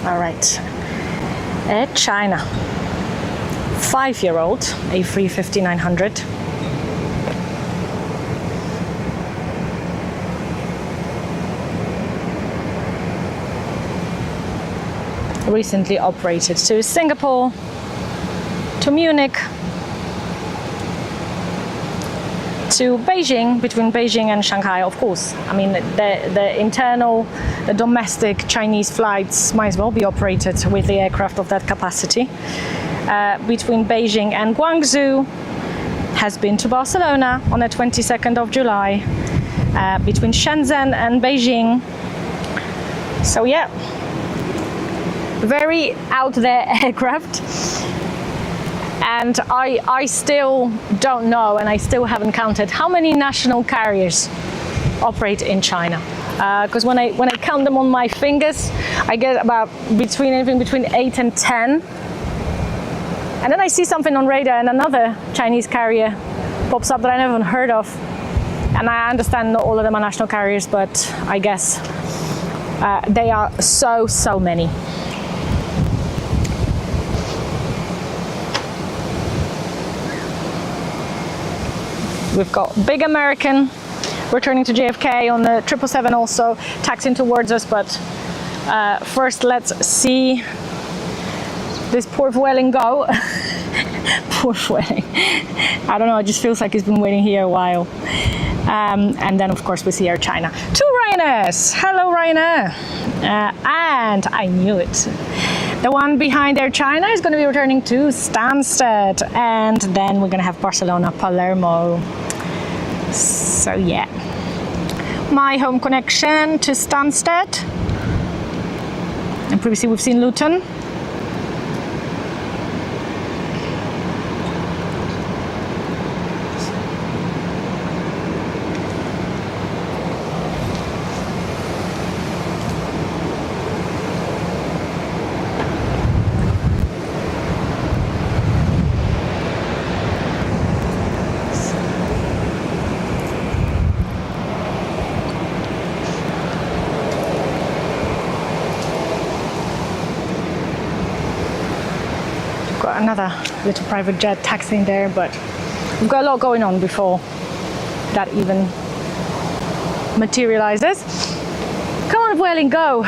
All right, Air China, 5-year-old A350-900. Recently operated to Singapore, to Munich, to Beijing, between Beijing and Shanghai, of course. I mean, the domestic Chinese flights might as well be operated with the aircraft of that capacity. Between Beijing and Guangzhou, has been to Barcelona on the 22nd of July, between Shenzhen and Beijing. So yeah, very out there aircraft. And I still don't know, and I still haven't counted how many national carriers operate in China. Because when I count them on my fingers, I get about anything between 8 and 10. And then I see something on radar, and another Chinese carrier pops up that I never even heard of. And I understand not all of them are national carriers, but I guess they are so many. We've got big American returning to JFK on the 777, also taxiing towards us, but first let's see this poor Vueling go. Poor Vueling. I don't know, it just feels like it's been waiting here a while. And then of course we see Air China. Two Ryanairs. Hello Ryanair. And I knew it. The one behind Air China is going to be returning to Stansted, and then we're going to have Barcelona, Palermo. So yeah, my home connection to Stansted, and previously we've seen Luton. Another little private jet taxiing there, but we've got a lot going on before that even materializes. Come on, Vueling, go.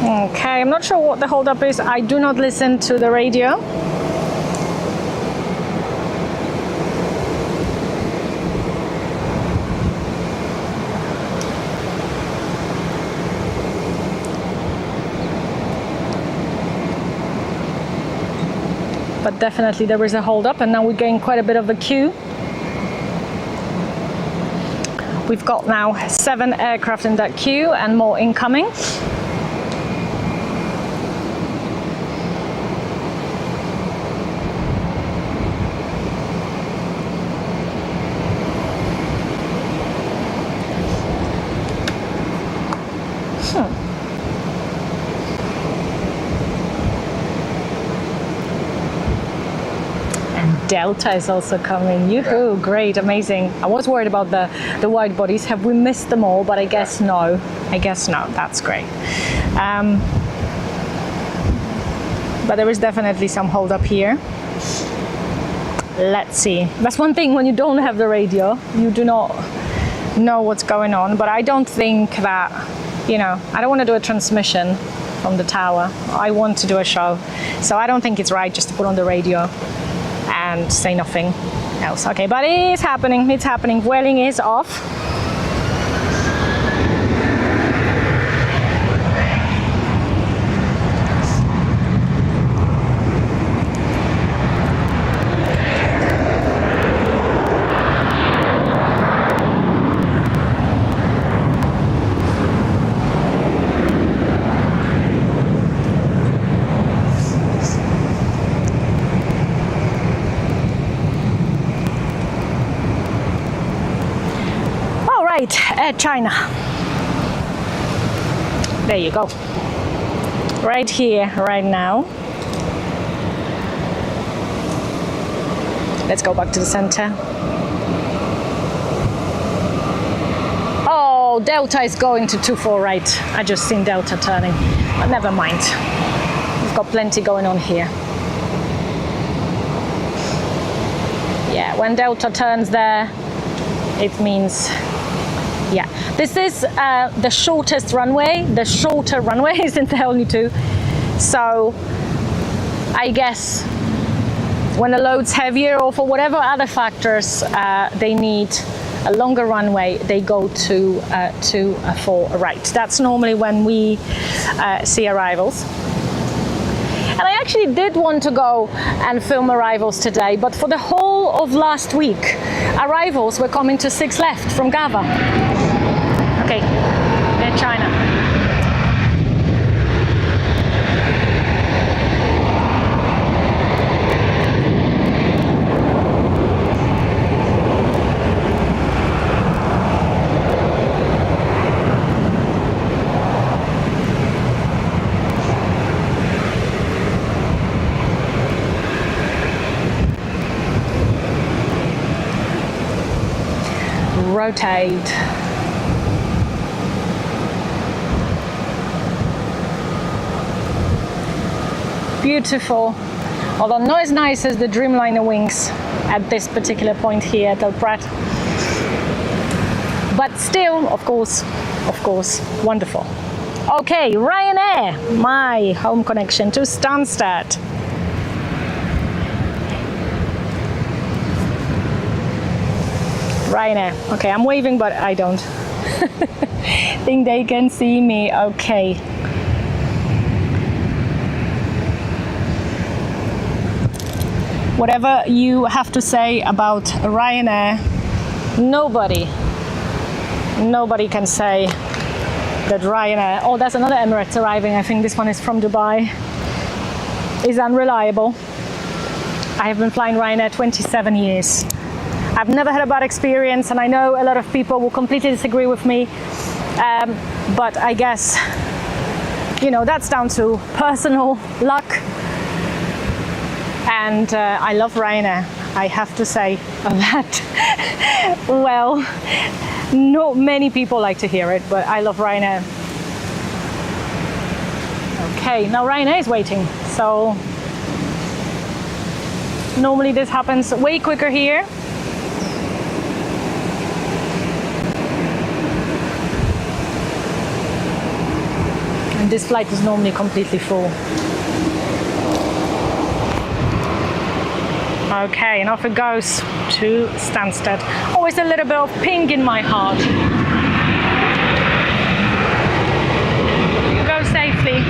Okay, I'm not sure what the holdup is. I do not listen to the radio. But definitely there is a holdup, and now we're getting quite a bit of a queue. We've got now 7 aircraft in that queue and more incoming. Delta is also coming. Yoo-hoo, great, amazing. I was worried about the wide bodies. Have we missed them all? But I guess no. I guess no. That's great. But there is definitely some hold up here. Let's see. That's one thing when you don't have the radio, you do not know what's going on. But I don't think that, you know, I don't want to do a transmission from the tower. I want to do a show. So I don't think it's right just to put on the radio and say nothing else. Okay, but it's happening, it's happening. Vueling is off. China. There you go. Right here, right now. Let's go back to the center. Oh, Delta is going to 24 right. I just seen Delta turning, but never mind. We've got plenty going on here. Yeah, when Delta turns there, it means yeah, this is the shortest runway. The shorter runway isn't there only 2. So I guess when the load's heavier or for whatever other factors they need a longer runway, they go to 4 right. That's normally when we see arrivals. And I actually did want to go and film arrivals today, but for the whole of last week, arrivals were coming to 6 left from GAVA. Okay, Air China. Rotate. Beautiful, although not as nice as the Dreamliner wings at this particular point here at Prat. But still, of course, wonderful. Okay, Ryanair, my home connection to Stansted. Ryanair. Okay, I'm waving, but I don't think they can see me. Okay. Whatever you have to say about Ryanair, nobody can say that Ryanair. Oh, there's another Emirates arriving. I think this one is from Dubai. is unreliable. I have been flying Ryanair 27 years. I've never had a bad experience, and I know a lot of people will completely disagree with me, but I guess, you know, that's down to personal luck. And I love Ryanair, I have to say that. Well, not many people like to hear it, but I love Ryanair. Okay, now Ryanair is waiting, so normally this happens way quicker here. And this flight is normally completely full. Okay, and off it goes to Stansted. Always a little bit of ping in my heart. Go safely.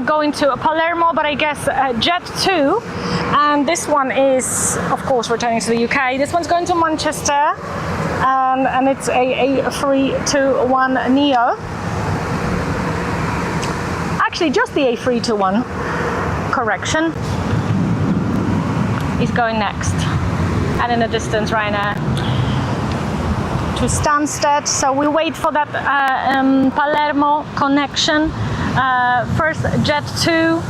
Going to Palermo, but I guess Jet 2, and this one is, of course, returning to the UK. This one's going to Manchester, and it's a A321 Neo. Actually, just the A321. Correction. Is going next, and in the distance, Ryanair to Stansted. So we wait for that Palermo connection. First Jet 2,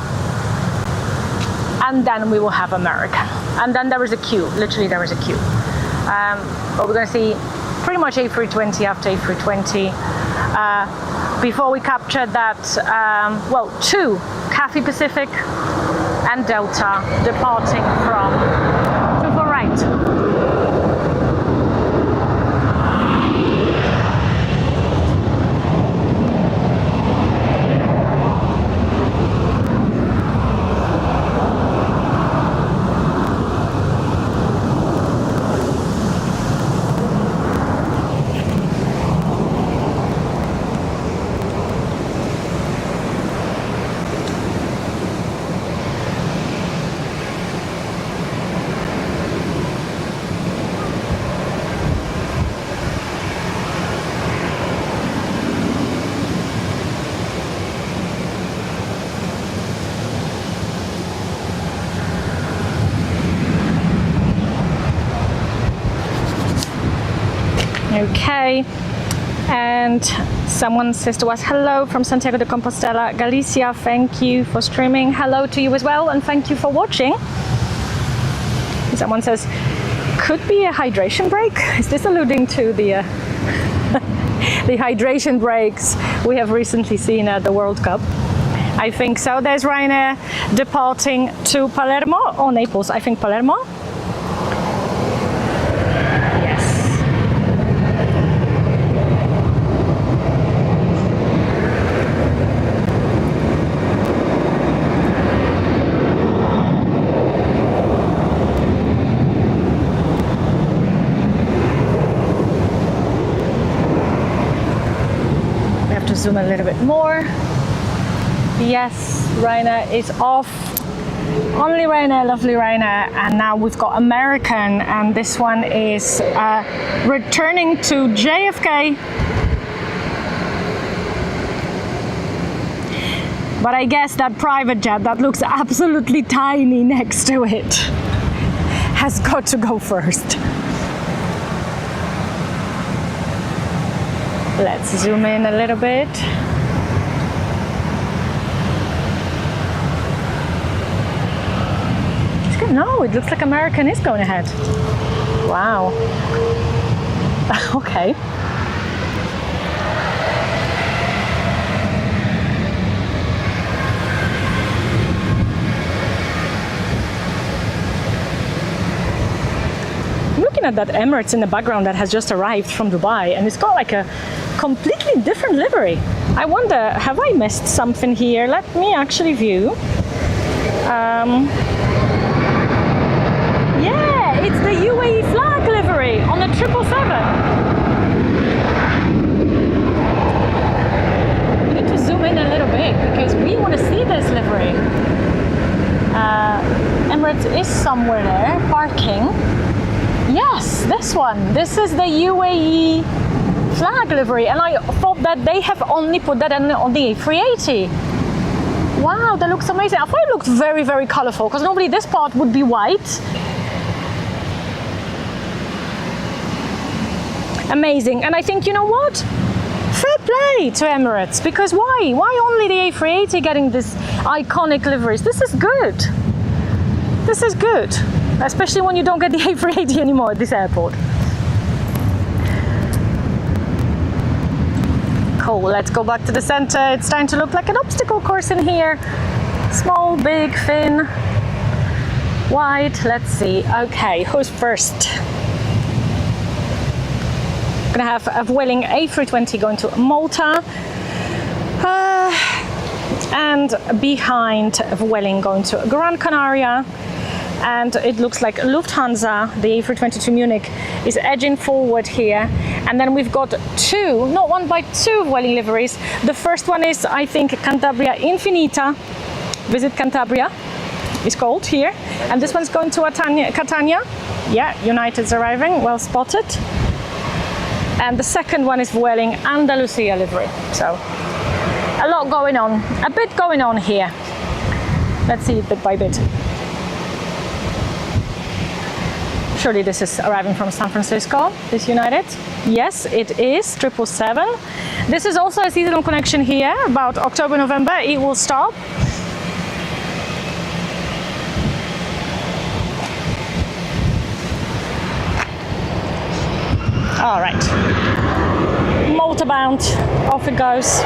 and then we will have America. And then there is a queue, literally there is a queue. But we're going to see pretty much A320 after A320. Before we capture that, well, 2 Cathay Pacific and Delta departing from to the right. Okay, and someone says to us, hello from Santiago de Compostela, Galicia, thank you for streaming. Hello to you as well, and thank you for watching. Someone says, could be a hydration break? Is this alluding to the the hydration breaks we have recently seen at the World Cup? I think so. There's Ryanair departing to Palermo, or Naples, I think Palermo. Zoom a little bit more. Yes, Ryanair is off. Only Ryanair, lovely Ryanair. And now we've got American, and this one is returning to JFK. But I guess that private jet that looks absolutely tiny next to it has got to go first. Let's zoom in a little bit. No, it looks like American is going ahead. Wow. Okay. Looking at that Emirates in the background that has just arrived from Dubai, and it's got like a completely different livery. I wonder, have I missed something here? Let me actually view. Yeah, it's the UAE flag livery on the 777. We need to zoom in a little bit because we want to see this livery. Emirates is somewhere there, parking. Yes, this one. This is the UAE flag livery, and I thought that they have only put that on the A380. Wow, that looks amazing. I thought it looked very, very colorful because normally this part would be white. Amazing. And I think, you know what? Fair play to Emirates, because why? Why only the A380 getting this iconic liveries? This is good. This is good, especially when you don't get the A380 anymore at this airport. Cool, let's go back to the center. It's starting to look like an obstacle course in here. Small, big, thin, wide. Let's see. Okay, who's first? We're gonna have a Vueling A320 going to Malta. And behind Vueling going to Gran Canaria. And it looks like Lufthansa, the A320 to Munich, is edging forward here. And then we've got two, not one but two Vueling liveries. The first one is, I think, Cantabria Infinita. Visit Cantabria is called here. And this one's going to Catania. Yeah, United's arriving, well spotted. And the second one is Vueling Andalusia livery. So a lot going on, a bit going on here. Let's see it bit by bit. Surely this is arriving from San Francisco, this United. Yes, it is, 777. This is also a seasonal connection here, about October, November, it will stop. All right, Malta bound, off it goes.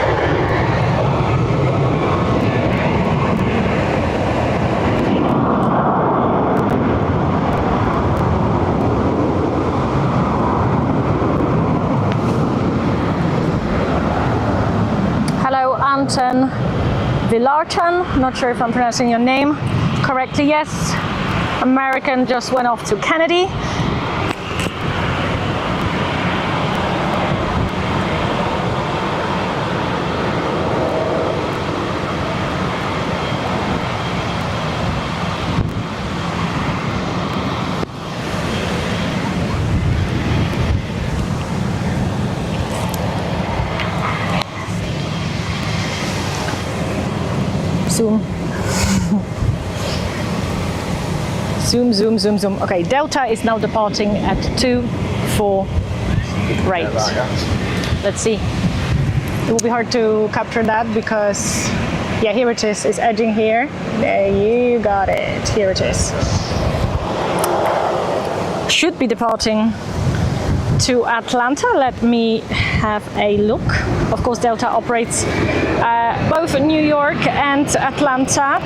Hello, Anton Villarton, not sure if I'm pronouncing your name correctly. Yes, American just went off to Kennedy. Zoom. Zoom, zoom, zoom, zoom. Okay, Delta is now departing at 248. Let's see. It will be hard to capture that because, yeah, here it is. It's edging here. There, you got it. Here it is. Should be departing to Atlanta. Let me have a look. Of course, Delta operates both New York and Atlanta.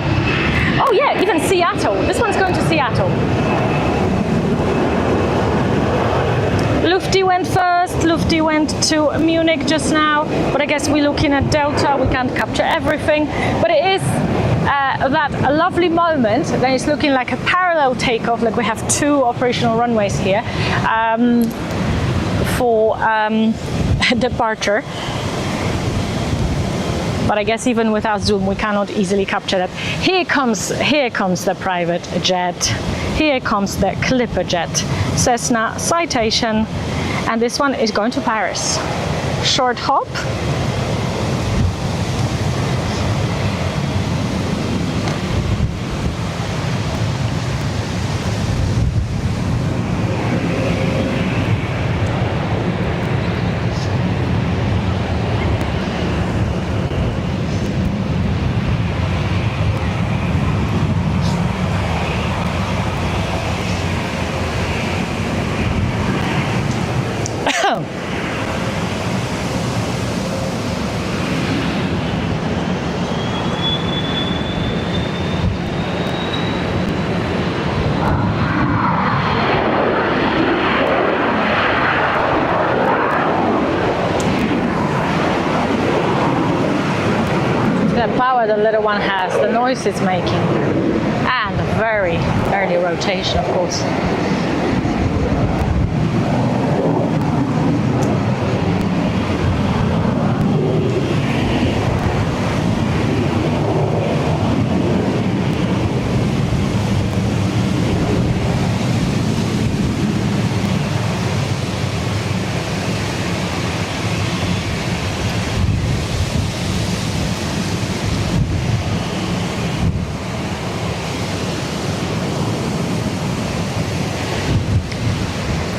Oh yeah, even Seattle. This one's going to Seattle. Lufty went first. Lufty went to Munich just now. But I guess we're looking at Delta. We can't capture everything. But it is that a lovely moment that is looking like a parallel takeoff. Like we have two operational runways here. For departure, but I guess even without zoom we cannot easily capture that. Here comes the private jet, here comes the Clipper jet, Cessna Citation, and this one is going to Paris. Short hop. power the little one has, the noise it's making, and a very early rotation, of course.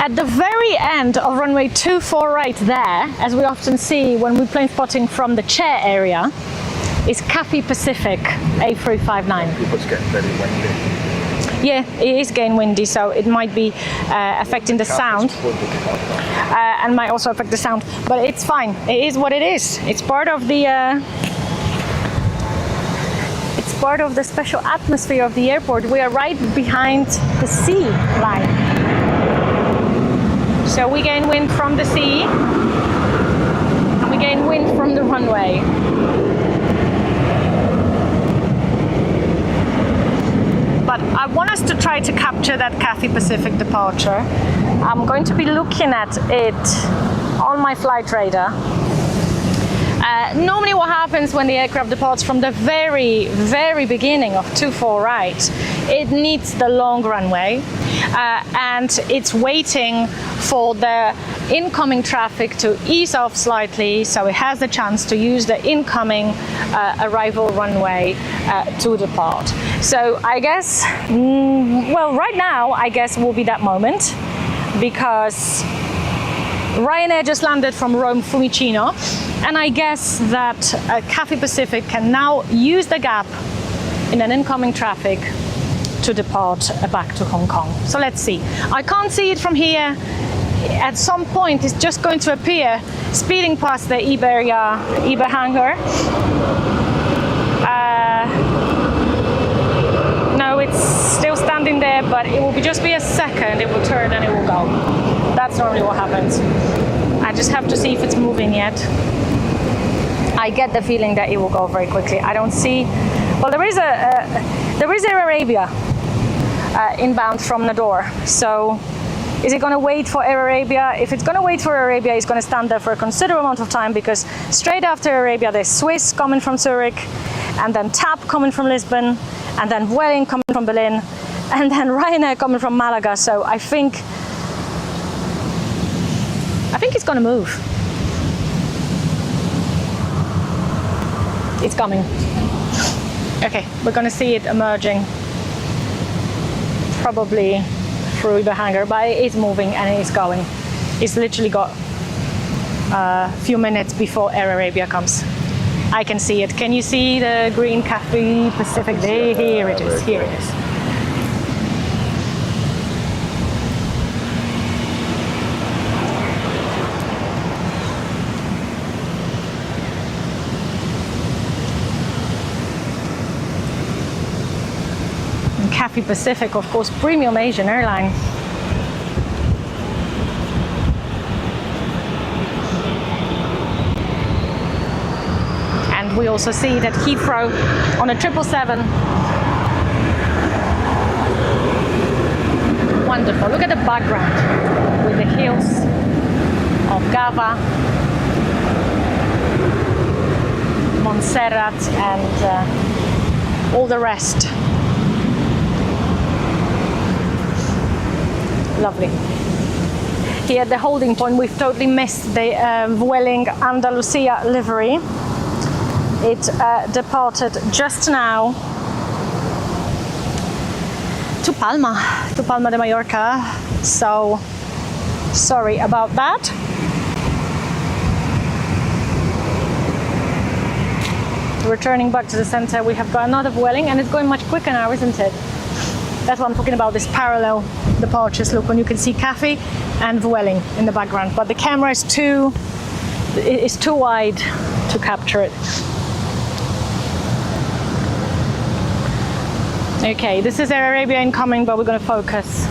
At the very end of runway 24 right there, as we often see when we're plane spotting from the chair area, is Cathay Pacific A359. It's getting very windy. Yeah, it is getting windy, so it might be affecting the sound and might also affect the sound, but it's fine. It is what it is. It's part of the special atmosphere of the airport. We are right behind the sea line. So we gain wind from the sea, and we gain wind from the runway. But I want us to try to capture that Cathay Pacific departure. I'm going to be looking at it on my flight radar. Normally what happens when the aircraft departs from the very, very beginning of 24 right, it needs the long runway and it's waiting for the incoming traffic to ease off slightly, so it has the chance to use the incoming arrival runway to depart. So I guess, well, right now, I guess will be that moment, because Ryanair just landed from Rome Fiumicino, and I guess that Cathay Pacific can now use the gap in an incoming traffic to depart back to Hong Kong. So let's see. I can't see it from here. At some point, it's just going to appear speeding past the Iberia hangar. No, it's still standing there, but it will just be a second. It will turn and it will go. That's normally what happens. I just have to see if it's moving yet. I get the feeling that it will go very quickly. I don't see. Well, there is Air Arabia inbound from Nador. So, is it going to wait for Air Arabia? If it's going to wait for Air Arabia, it's going to stand there for a considerable amount of time, because straight after Air Arabia, there's Swiss coming from Zurich, and then TAP coming from Lisbon, and then Vueling coming from Berlin, and then Ryanair coming from Malaga. So I think it's going to move. It's coming. Okay, we're going to see it emerging, probably through the hangar, but it is moving and it is going. It's literally got a few minutes before Air Arabia comes. I can see it. Can you see the green Cathay Pacific? Here it is. Here it is. And Cathay Pacific, of course, premium Asian airline. We also see that Heathrow on a 777. Wonderful. Look at the background with the hills of Gava, Montserrat, and all the rest. Lovely. Here at the holding point, we've totally missed the Vueling Andalusia livery. It departed just now to Palma de Mallorca. So sorry about that. Returning back to the center, we have got another Vueling, and it's going much quicker now, isn't it? That's what I'm talking about, this parallel departures. Look, when you can see Cathay and Vueling in the background, but the camera is too wide to capture it. Okay, this is Air Arabia incoming, but we're going to focus.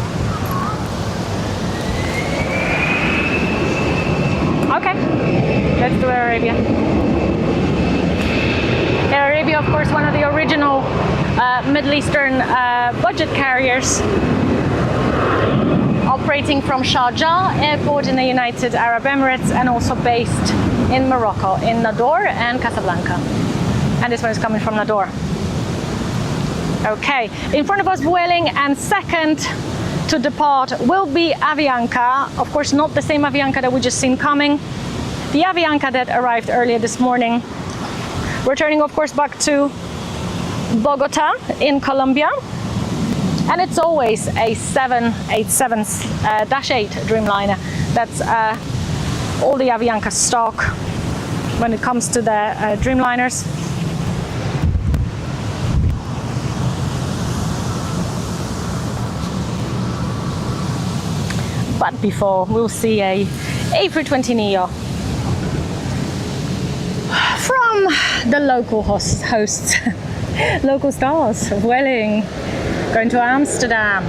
Okay, let's do Air Arabia. Air Arabia, of course, Middle Eastern budget carriers operating from Sharjah Airport in the United Arab Emirates, and also based in Morocco, in Nador and Casablanca. And this one is coming from Nador. Okay, in front of us Vueling, and second to depart will be Avianca. Of course, not the same Avianca that we just seen coming. The Avianca that arrived earlier this morning. Returning, of course, back to Bogota in Colombia. And it's always a 787-8 Dreamliner. That's all the Avianca stock when it comes to the Dreamliners. But before, we'll see a A320neo from the local hosts, local stars, Vueling, going to Amsterdam.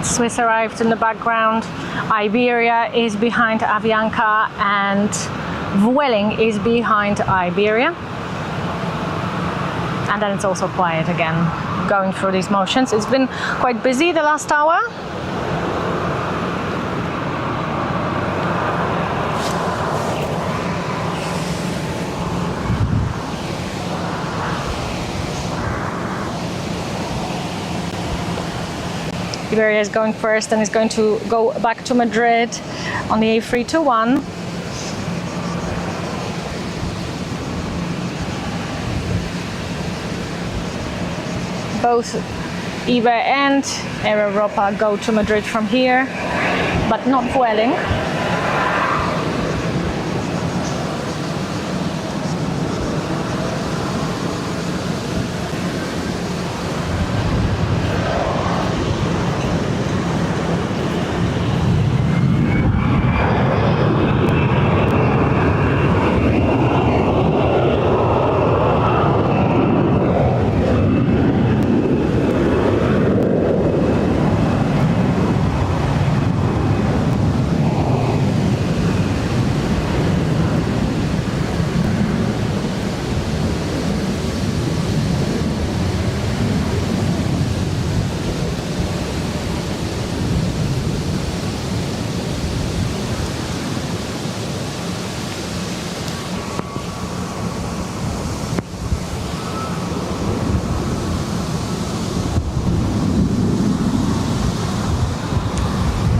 Swiss arrived in the background. Iberia is behind Avianca, and Vueling is behind Iberia. And then it's also quiet again, going through these motions. It's been quite busy the last hour. Iberia is going first and is going to go back to Madrid on the A321. Both Iber and Air Europa go to Madrid from here, but not Vueling.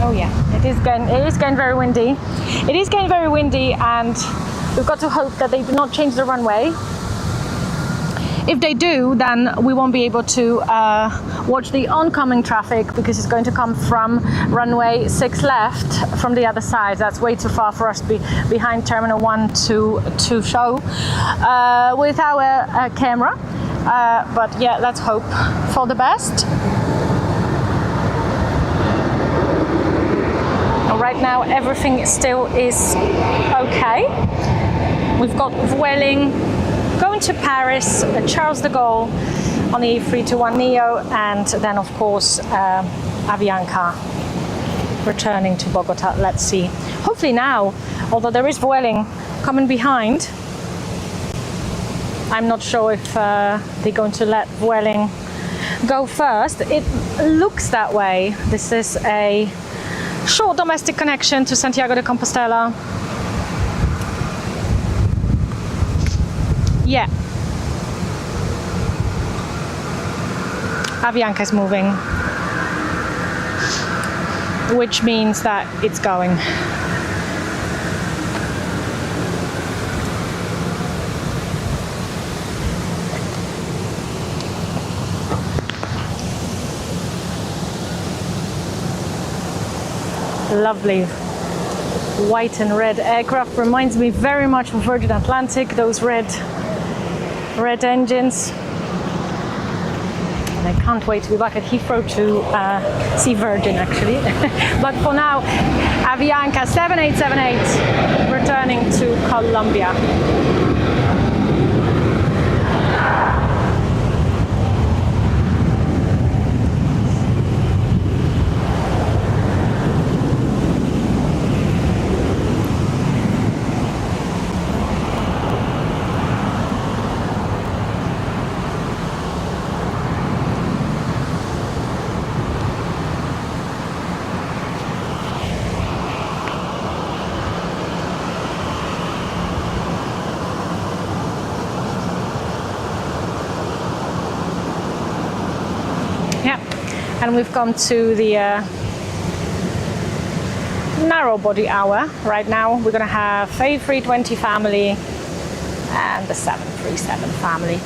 Oh yeah, it is getting very windy. It is getting very windy, and we've got to hope that they do not change the runway. If they do, then we won't be able to watch the oncoming traffic, because it's going to come from runway 6 left from the other side. That's way too far for us behind Terminal 1 to show with our camera. But yeah, let's hope for the best. Right now, everything still is okay. We've got Vueling going to Paris, Charles de Gaulle on the A321neo, and then of course Avianca returning to Bogota. Let's see. Hopefully now, although there is Vueling coming behind, I'm not sure if they're going to let Vueling go first. It looks that way. This is a short domestic connection to Santiago de Compostela. Yeah. Avianca is moving, which means that it's going. Lovely white and red aircraft. Reminds me very much of Virgin Atlantic, those red engines. And I can't wait to be back at Heathrow to see Virgin actually. But for now, Avianca 7878 returning to Colombia. And we've come to the narrow body hour. Right now we're going to have A320 family and the 737 family.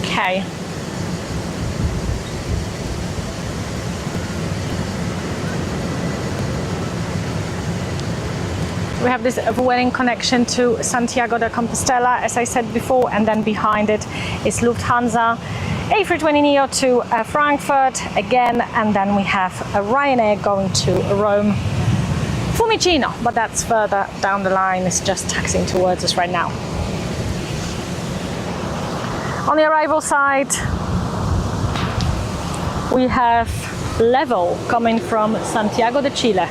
Okay. We have this Vueling connection to Santiago de Compostela, as I said before, and then behind it is Lufthansa. A320neo to Frankfurt again, and then we have a Ryanair going to Rome. Fiumicino, but that's further down the line. It's just taxiing towards us right now. On the arrival side, we have Level coming from Santiago de Chile.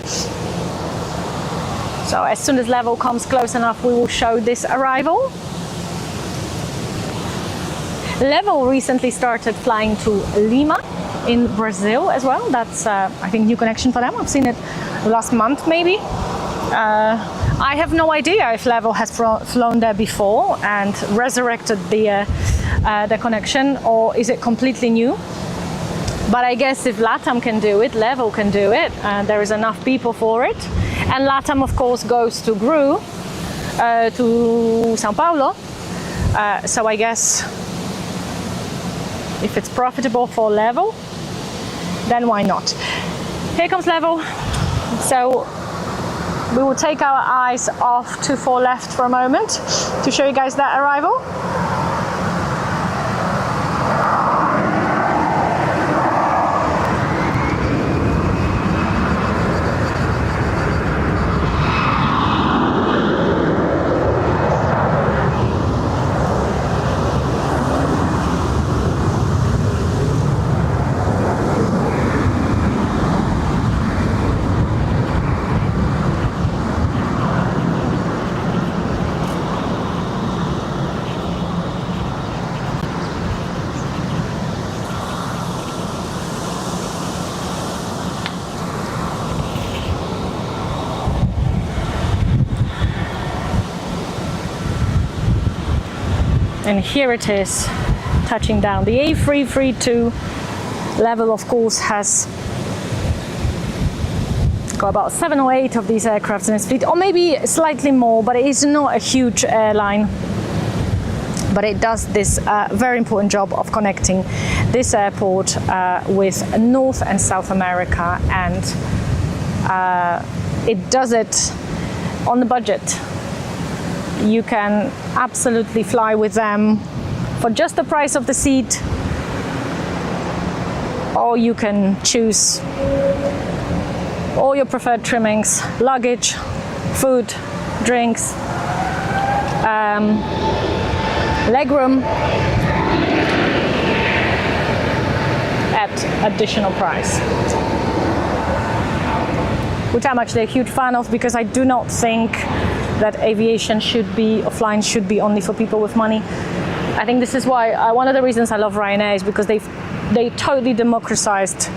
So as soon as Level comes close enough, we will show this arrival. Level recently started flying to Lima in Brazil as well. That's, I think, new connection for them. I've seen it last month, maybe. I have no idea if Level has flown there before and resurrected the connection, or is it completely new? But I guess if LATAM can do it, Level can do it. There is enough people for it. And LATAM, of course, goes to GRU, to Sao Paulo. So I guess if it's profitable for Level, then why not? Here comes Level. So we will take our eyes off 24 left for a moment to show you guys that arrival. And here it is, touching down. The A332 Level, of course, has got about 7 or 8 of these aircraft in its fleet, or maybe slightly more, but it is not a huge airline. But it does this very important job of connecting this airport with North and South America, and it does it on the budget. You can absolutely fly with them for just the price of the seat, or you can choose all your preferred trimmings, luggage, food, drinks, legroom at additional price, which I'm actually a huge fan of, because I do not think that aviation should be, or flying should be, only for people with money. I think this is why, one of the reasons I love Ryanair is because they totally democratized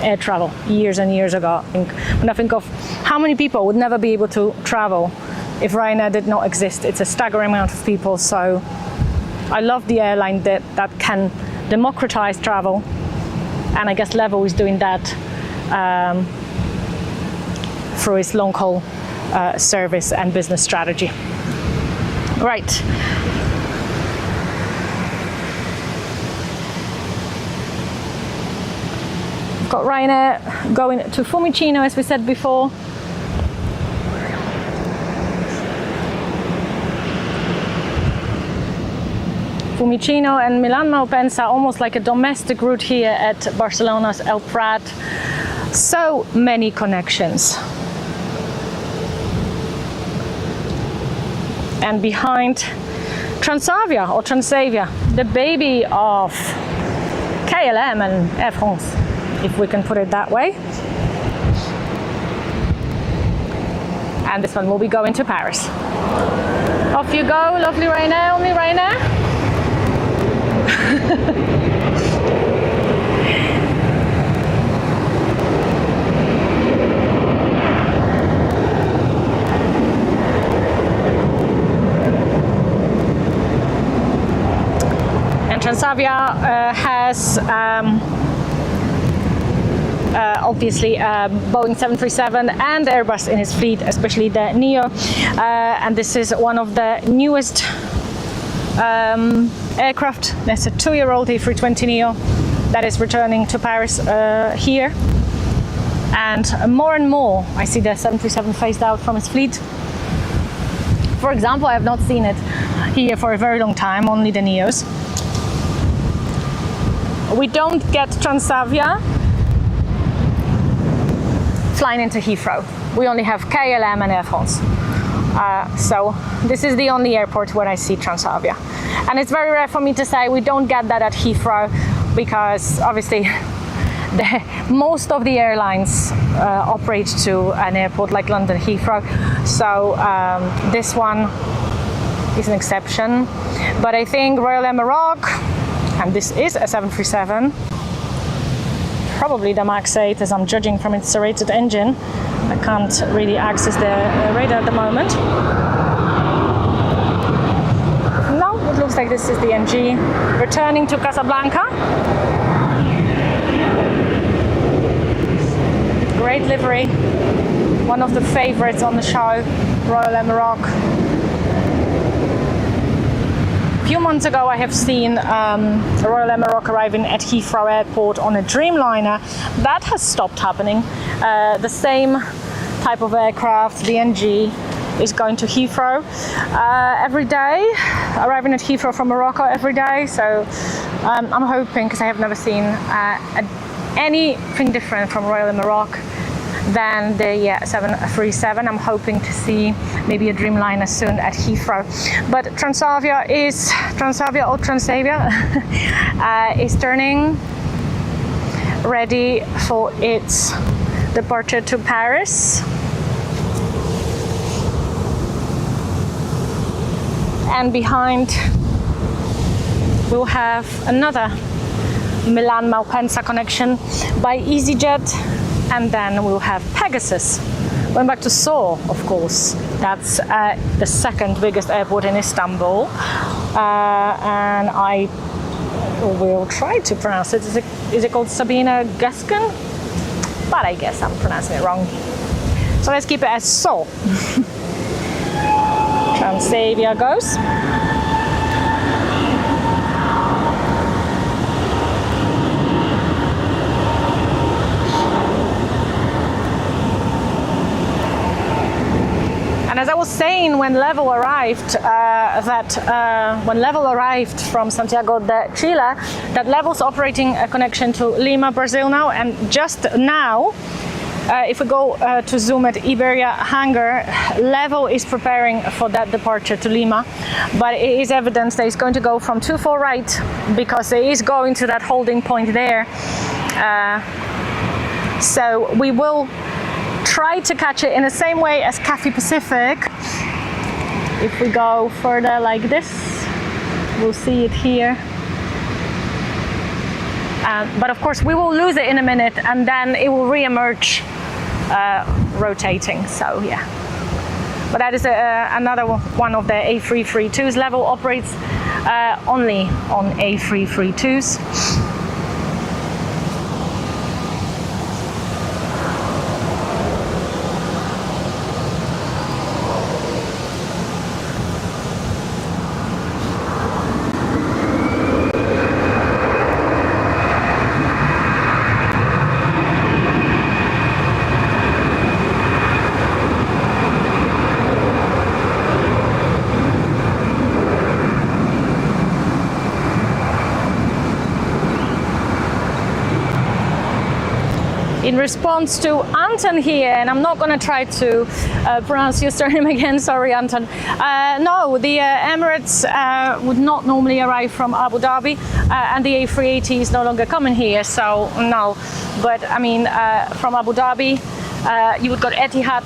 air travel years and years ago. When I think of how many people would never be able to travel if Ryanair did not exist, it's a staggering amount of people. So I love the airline that can democratize travel, and I guess Level is doing that through its long-haul service and business strategy. Right. Got Ryanair going to Fiumicino, as we said before. Fiumicino and Milan Malpensa, almost like a domestic route here at Barcelona's El Prat. So many connections. And behind, Transavia or Transavia, the baby of KLM and Air France, if we can put it that way. And this one will be going to Paris. Off you go, lovely Ryanair, only Ryanair. And Transavia has obviously Boeing 737 and Airbus in its fleet, especially the Neo, and this is one of the newest aircraft. There's a 2-year-old A320neo that is returning to Paris here, and more I see the 737 phased out from its fleet. For example, I have not seen it here for a very long time, only the Neos. We don't get Transavia flying into Heathrow. We only have KLM and Air France. So this is the only airport where I see Transavia. And it's very rare for me to say we don't get that at Heathrow, because obviously most of the airlines operate to an airport like London Heathrow. So this one is an exception. But I think Royal Emirates, and this is a 737, probably the MAX 8, as I'm judging from its serrated engine. I can't really access the radar at the moment. No, it looks like this is the NG returning to Casablanca. Great livery, one of the favorites on the show, Royal Emirates. A few months ago I have seen Royal Emirates arriving at Heathrow Airport on a Dreamliner. That has stopped happening. The same type of aircraft, the NG, is going to Heathrow every day, arriving at Heathrow from Morocco every day. So I'm hoping, because I have never seen anything different from Royal Emirates than the 737. I'm hoping to see maybe a Dreamliner soon at Heathrow. But Transavia is turning ready for its departure to Paris. And behind we'll have another Milan Malpensa connection by easyJet, and then we'll have Pegasus going back to Seoul, of course. That's the second biggest airport in Istanbul, and I will try to pronounce it. Is it called Sabina Gaskin? But I guess I'm pronouncing it wrong. So let's keep it as Seoul. Transavia goes. And as I was saying, when Level arrived, from Santiago de Chile, that Level's operating a connection to Lima, Brazil now, and just now, if we go to zoom at Iberia hangar, Level is preparing for that departure to Lima, but it is evidence that it's going to go from 24 right, because it is going to that holding point there. So we will try to catch it in the same way as Cathay Pacific. If we go further like this, we'll see it here. But of course we will lose it in a minute, and then it will re-emerge rotating. So yeah, but that is another one of the A332s. Level operates only on A332s. in response to Anton here, and I'm not going to try to pronounce your surname again, sorry Anton. No, the Emirates would not normally arrive from Abu Dhabi, and the A380 is no longer coming here, so no. But I mean, from Abu Dhabi, you would got Etihad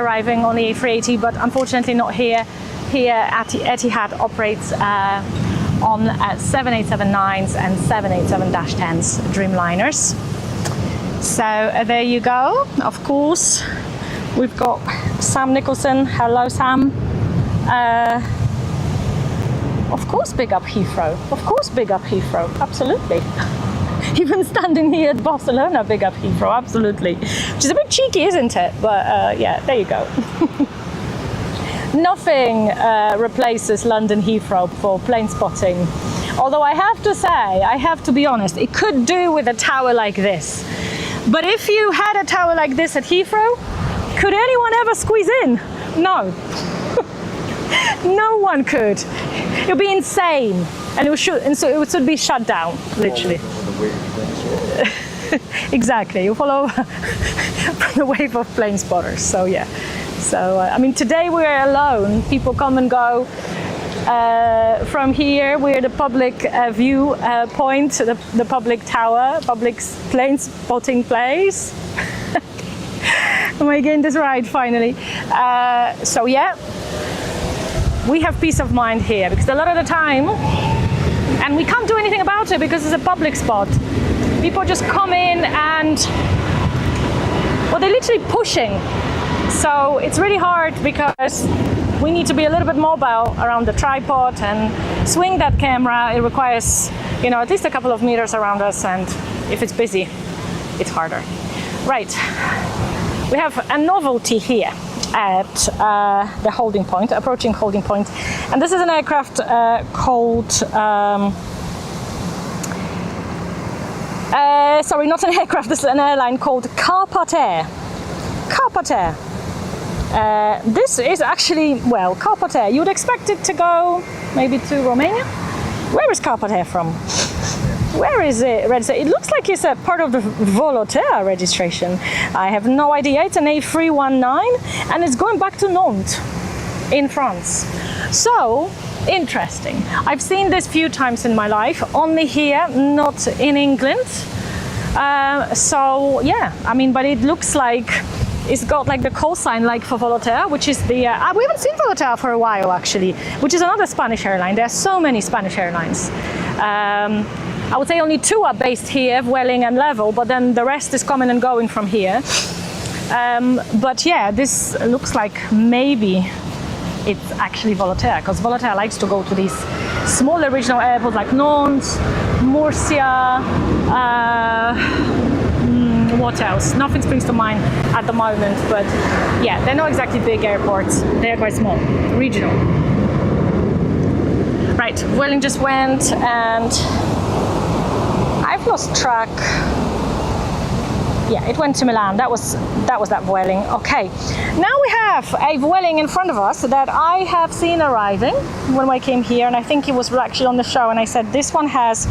arriving on the A380, but unfortunately not here. Here, Etihad operates on 787-9s and 787-10s Dreamliners. So there you go. Of course, we've got Sam Nicholson. Hello, Sam. Of course, big up Heathrow. Of course, big up Heathrow. Absolutely. Even standing here at Barcelona, big up Heathrow. Absolutely. Which is a bit cheeky, isn't it? But yeah, there you go. Nothing replaces London Heathrow for plane spotting. Although I have to say, I have to be honest, it could do with a tower like this. But if you had a tower like this at Heathrow, could anyone ever squeeze in? No. No one could. It would be insane. And it should be shut down, literally. Exactly. You follow the wave of plane spotters. So yeah. So I mean, today we're alone. People come and go from here. We're the public view point, the public tower, public plane spotting place. Am I getting this right finally? So yeah, we have peace of mind here because a lot of the time, and we can't do anything about it because it's a public spot. People just come in and, well, they're literally pushing. So it's really hard because we need to be a little bit mobile around the tripod and swing that camera. It requires, you know, at least a couple of meters around us, and if it's busy, it's harder. Right, we have a novelty here at the holding point, approaching holding point, and this is an aircraft called, sorry, not an aircraft, this is an airline called Carpathia. Carpathia. This is actually, well, Carpathia. You would expect it to go maybe to Romania. Where is Carpathia from? Where is it registered? It looks like it's a part of the Volotea registration. I have no idea. It's an A319 and it's going back to Nantes in France. So, interesting. I've seen this few times in my life, only here, not in England. So, yeah, I mean, but it looks like it's got like the call sign like for Volotea, which is the, we haven't seen Volotea for a while actually, which is another Spanish airline. There are so many Spanish airlines. I would say only two are based here, Vueling and Level, but then the rest is coming and going from here. But yeah, this looks like maybe it's actually Volotea, because Volotea likes to go to these smaller regional airports like Nantes, Murcia, what else? Nothing springs to mind at the moment, but yeah, they're not exactly big airports. They're quite small, regional. Right, Vueling just went and I've lost track. Yeah, it went to Milan. That was that Vueling. Okay, now we have a Vueling in front of us that I have seen arriving when I came here, and I think it was actually on the show, and I said this one has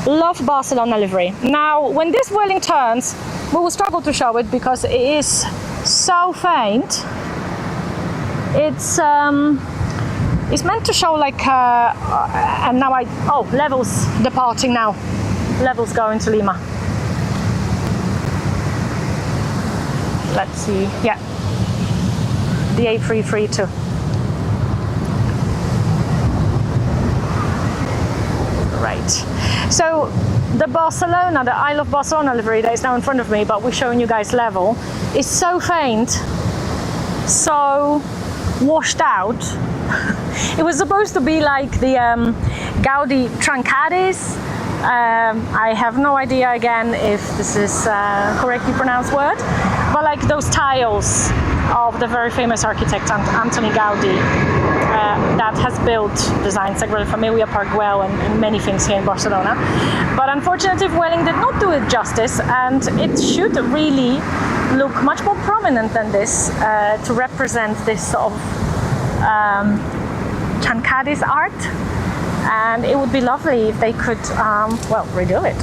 Love Barcelona livery. Now, when this Vueling turns, we will struggle to show it because it is so faint. It's meant to show like, and now Level's departing now. Level's going to Lima. Let's see, yeah, the A332. Right, so the Barcelona, the I Love Barcelona livery that is now in front of me, but we're showing you guys Level, is so faint, so washed out. It was supposed to be like the Gaudi Trancades. I have no idea again if this is correctly pronounced word, but like those tiles of the very famous architect Antoni Gaudi that has built, designed Sagrada Familia, Park Güell, and many things here in Barcelona. But unfortunately, Vueling did not do it justice, and it should really look much more prominent than this to represent this sort of Trancades art. And it would be lovely if they could, well, redo it.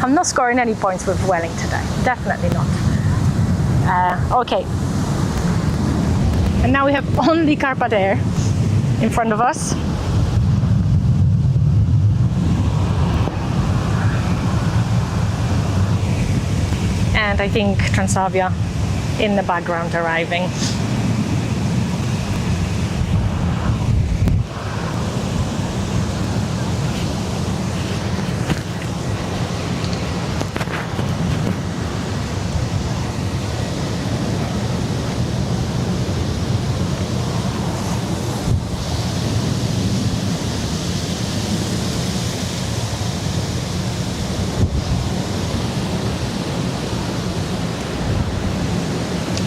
I'm not scoring any points with Vueling today. Definitely not. Okay. And now we have only Carpat Air in front of us. And I think Transavia in the background arriving.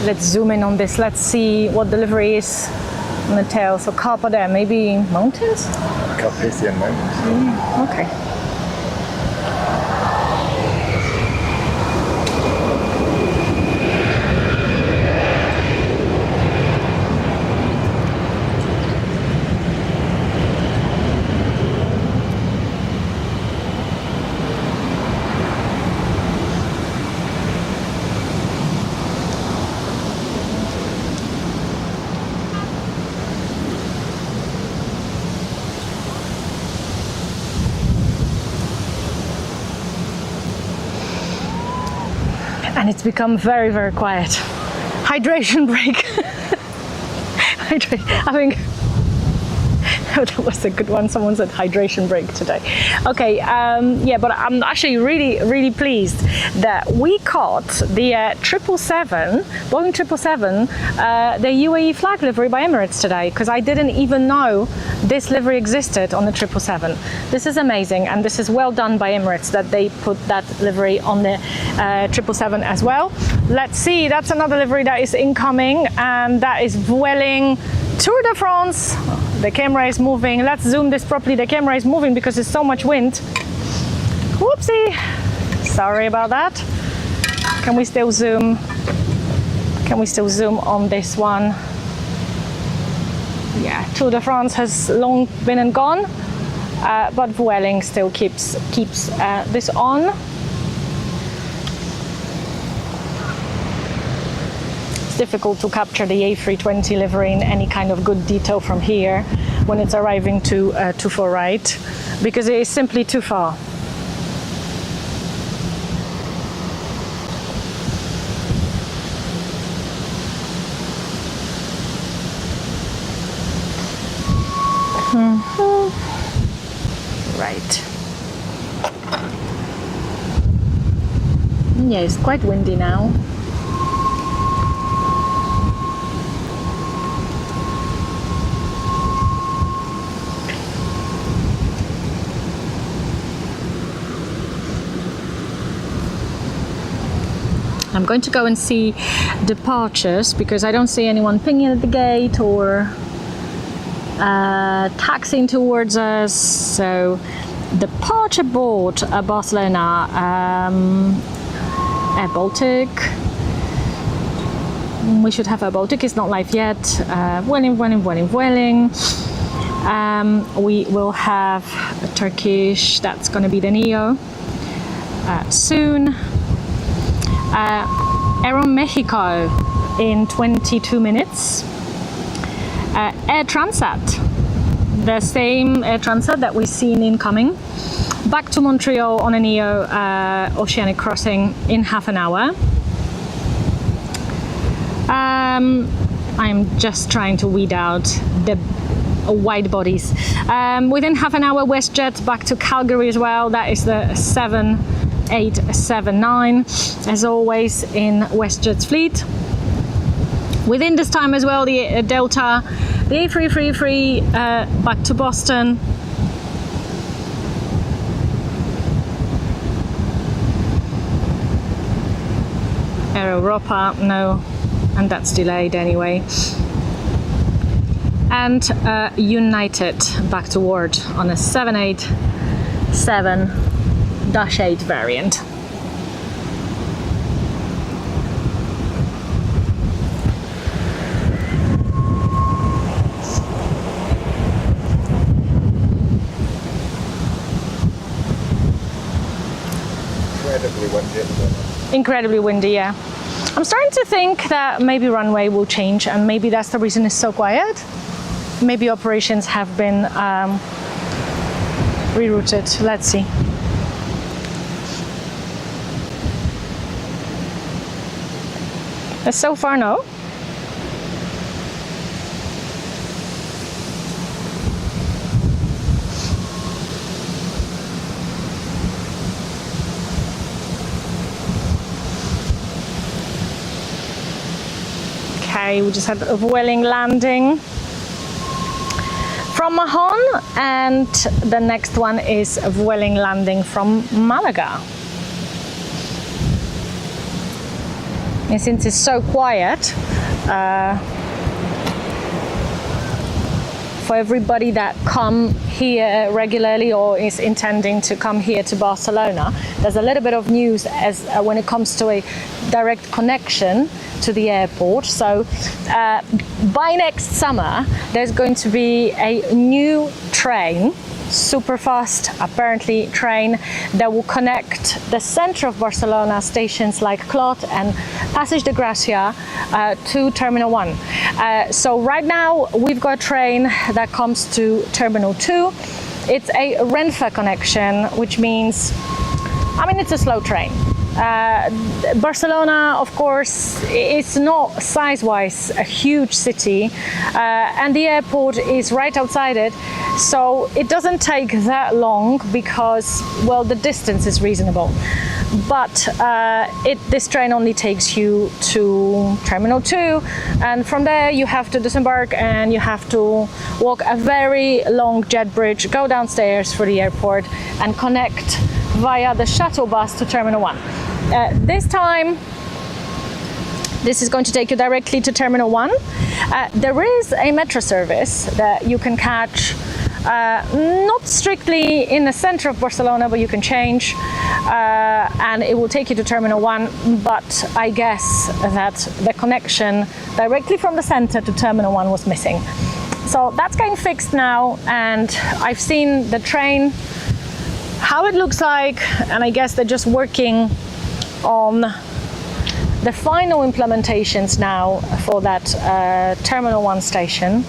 Let's zoom in on this. Let's see what delivery is on the tail. So Carpa there, maybe mountains? Carpathian Mountains. Okay. And it's become very, very quiet. Hydration break. I think that was a good one. Someone said hydration break today. Okay, yeah, but I'm actually really, really pleased that we caught the 777, Boeing 777, the UAE flag livery by Emirates today, because I didn't even know this livery existed on the 777. This is amazing, and this is well done by Emirates that they put that livery on the 777 as well. Let's see, that's another livery that is incoming, and that is Vueling Tour de France. The camera is moving. Let's zoom this properly. The camera is moving because there's so much wind. Whoopsie. Sorry about that. Can we still zoom? Can we still zoom on this one? Yeah, Tour de France has long been and gone, but Vueling still keeps this on. Difficult to capture the A320 livery in any kind of good detail from here when it's arriving too far right, because it is simply too far. Right. Yeah, it's quite windy now. I'm going to go and see departures because I don't see anyone pinging at the gate or taxiing towards us. So departure board Barcelona, Air Baltic. We should have Air Baltic, it's not live yet. Vueling. We will have a Turkish, that's going to be the Neo soon. Aeromexico in 22 minutes. Air Transat, the same Air Transat that we've seen incoming. Back to Montreal on a Neo Oceanic crossing in half an hour. I'm just trying to weed out the wide bodies. Within half an hour, WestJet back to Calgary as well. That is the 7879, as always in WestJet's fleet. Within this time as well, the Delta, the A333 back to Boston. Air Europa, no, and that's delayed anyway. And United back to Ward on a 787-8 variant. Incredibly windy, yeah. I'm starting to think that maybe Runway will change, and maybe that's the reason it's so quiet. Maybe operations have been rerouted. Let's see. So far, no. Okay, we just had a Vueling landing from Mahon, and the next one is a Vueling landing from Malaga. And since it's so quiet, for everybody that come here regularly or is intending to come here to Barcelona, there's a little bit of news as when it comes to a direct connection to the airport. So by next summer, there's going to be a new train, super fast, apparently, train that will connect the center of Barcelona stations like Clot and Passage de Gracia to Terminal 1. So right now we've got a train that comes to Terminal 2. It's a Renfe connection, which means, I mean, it's a slow train. Barcelona, of course, is not size-wise a huge city, and the airport is right outside it, so it doesn't take that long because, well, the distance is reasonable. But this train only takes you to Terminal 2, and from there you have to disembark and you have to walk a very long jet bridge, go downstairs for the airport and connect via the shuttle bus to Terminal 1. This time, this is going to take you directly to Terminal 1. There is a metro service that you can catch, not strictly in the center of Barcelona, but you can change, and it will take you to Terminal 1, but I guess that the connection directly from the center to Terminal 1 was missing. So that's getting fixed now, and I've seen the train, how it looks like, and I guess they're just working on the final implementations now for that Terminal 1 station.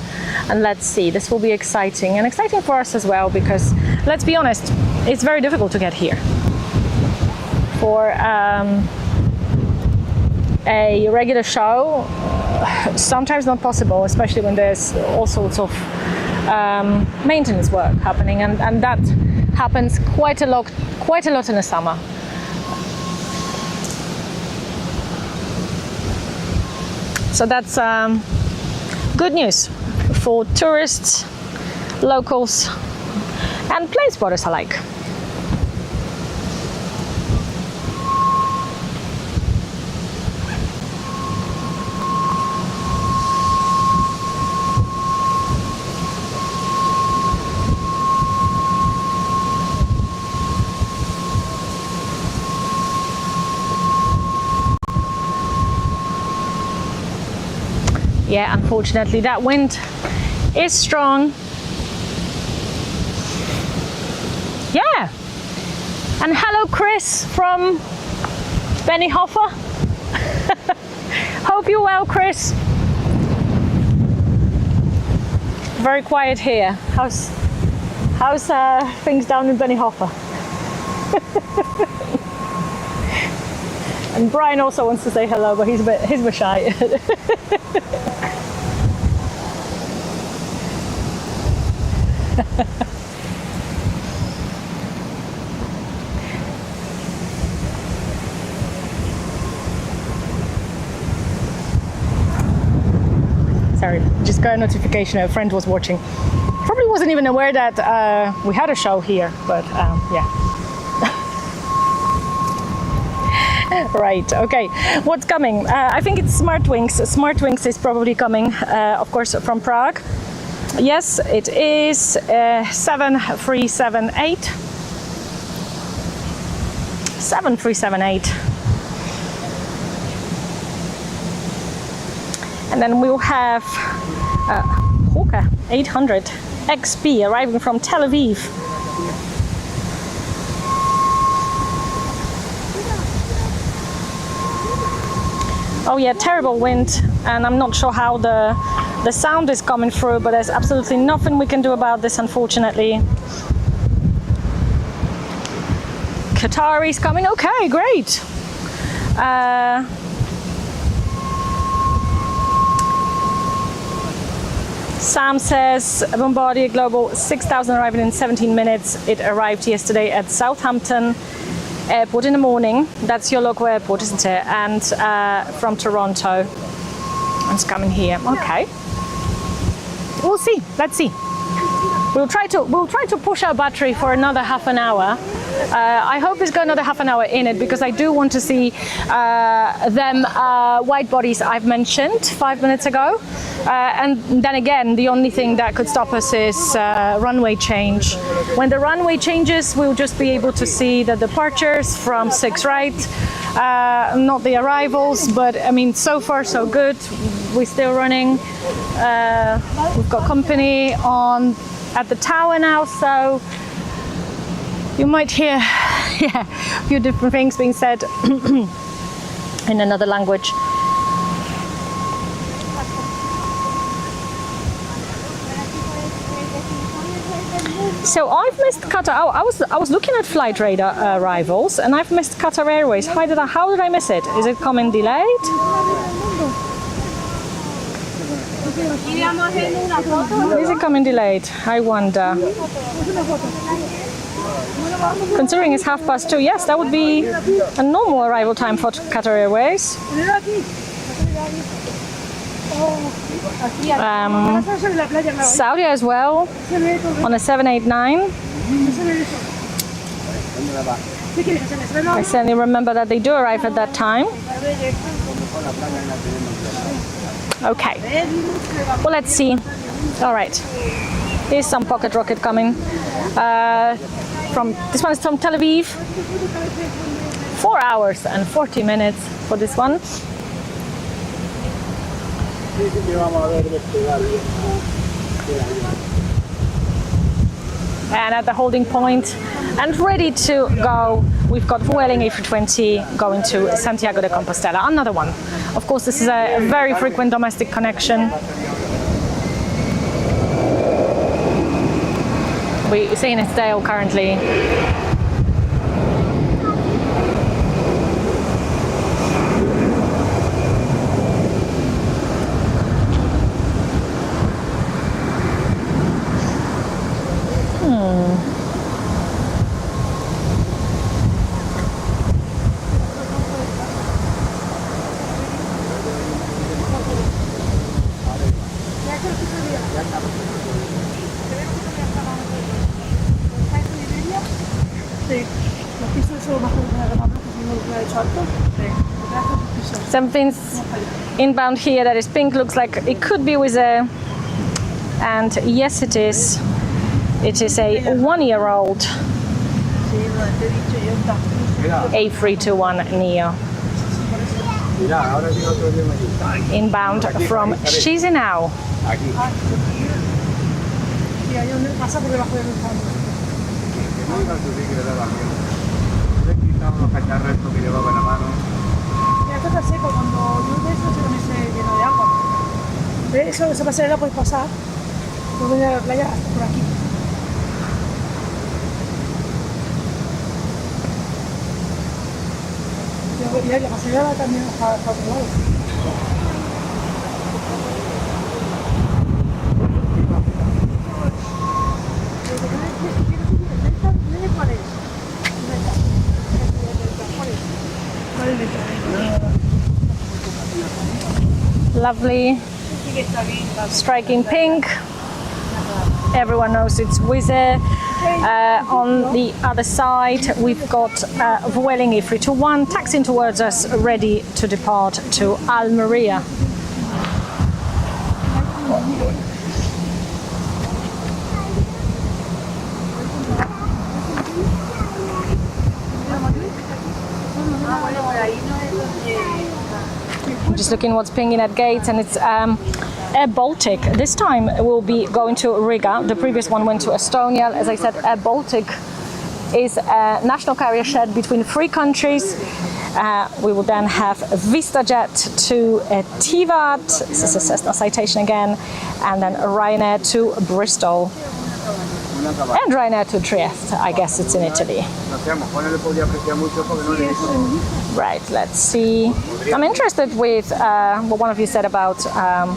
And let's see, this will be exciting, and exciting for us as well, because let's be honest, it's very difficult to get here. For a regular show, sometimes not possible, especially when there's all sorts of maintenance work happening, and that happens quite a lot in the summer. So that's good news for tourists, locals, and plane spotters alike. Yeah, unfortunately, that wind is strong. Yeah. And hello, Chris from Benihoffer. Hope you're well, Chris. Very quiet here. How's things down in Benihoffer? And Brian also wants to say hello, but he's a bit shy. Sorry, just got a notification. A friend was watching. Probably wasn't even aware that we had a show here, but yeah. Right, okay. What's coming? I think it's Smartwings. Smartwings is probably coming, of course, from Prague. Yes, it is 7378. 7378. And then we'll have Hawker 800 XP arriving from Tel Aviv. Oh yeah, terrible wind, and I'm not sure how the sound is coming through, but there's absolutely nothing we can do about this, unfortunately. Qatari's coming. Okay, great. Sam says Bombardier Global 6000 arriving in 17 minutes. It arrived yesterday at Southampton Airport in the morning. That's your local airport, isn't it? And from Toronto. It's coming here. Okay. We'll see. Let's see. We'll try to push our battery for another half an hour. I hope it's got another half an hour in it, because I do want to see them wide bodies I've mentioned 5 minutes ago. And then again, the only thing that could stop us is runway change. When the runway changes, we'll just be able to see the departures from 6 right, not the arrivals, but I mean, so far so good. We're still running. We've got company on at the tower now, so you might hear a few different things being said in another language. So I've missed Qatar. Oh, I was looking at flight radar arrivals, and I've missed Qatar Airways. How did I miss it? Is it coming delayed? Is it coming delayed? I wonder. Considering it's 2:30, yes, that would be a normal arrival time for Qatar Airways. Saudi as well, on a 789. I certainly remember that they do arrive at that time. Okay, well, let's see. All right, here's some pocket rocket coming. This one is from Tel Aviv. 4 hours and 40 minutes for this one. And at the holding point and ready to go, we've got Vueling A320 going to Santiago de Compostela, another one. Of course, this is a very frequent domestic connection. We're seeing its tail currently. Something's inbound here that is pink, looks like it could be Wizz Air, and yes, it is. It is a 1-year-old A321 Neo. Inbound from Chisinau. Esto está seco, cuando llueve eso se pone lleno de agua. Eso, esa pasarela puedes pasar, puedes venir a la playa hasta por aquí. Y la pasarela también está otro lado. Lovely, striking pink. Everyone knows it's Wizz Air. On the other side, we've got Vueling A321 taxiing towards us, ready to depart to Almeria. I'm just looking what's pinging at gates, and it's Air Baltic. This time we'll be going to Riga. The previous one went to Estonia. As I said, Air Baltic is a national carrier shared between 3 countries. We will then have VistaJet to Tivat, this is a Cessna citation again, and then Ryanair to Bristol. And Ryanair to Trieste, I guess it's in Italy. Right, let's see. I'm interested with what one of you said about a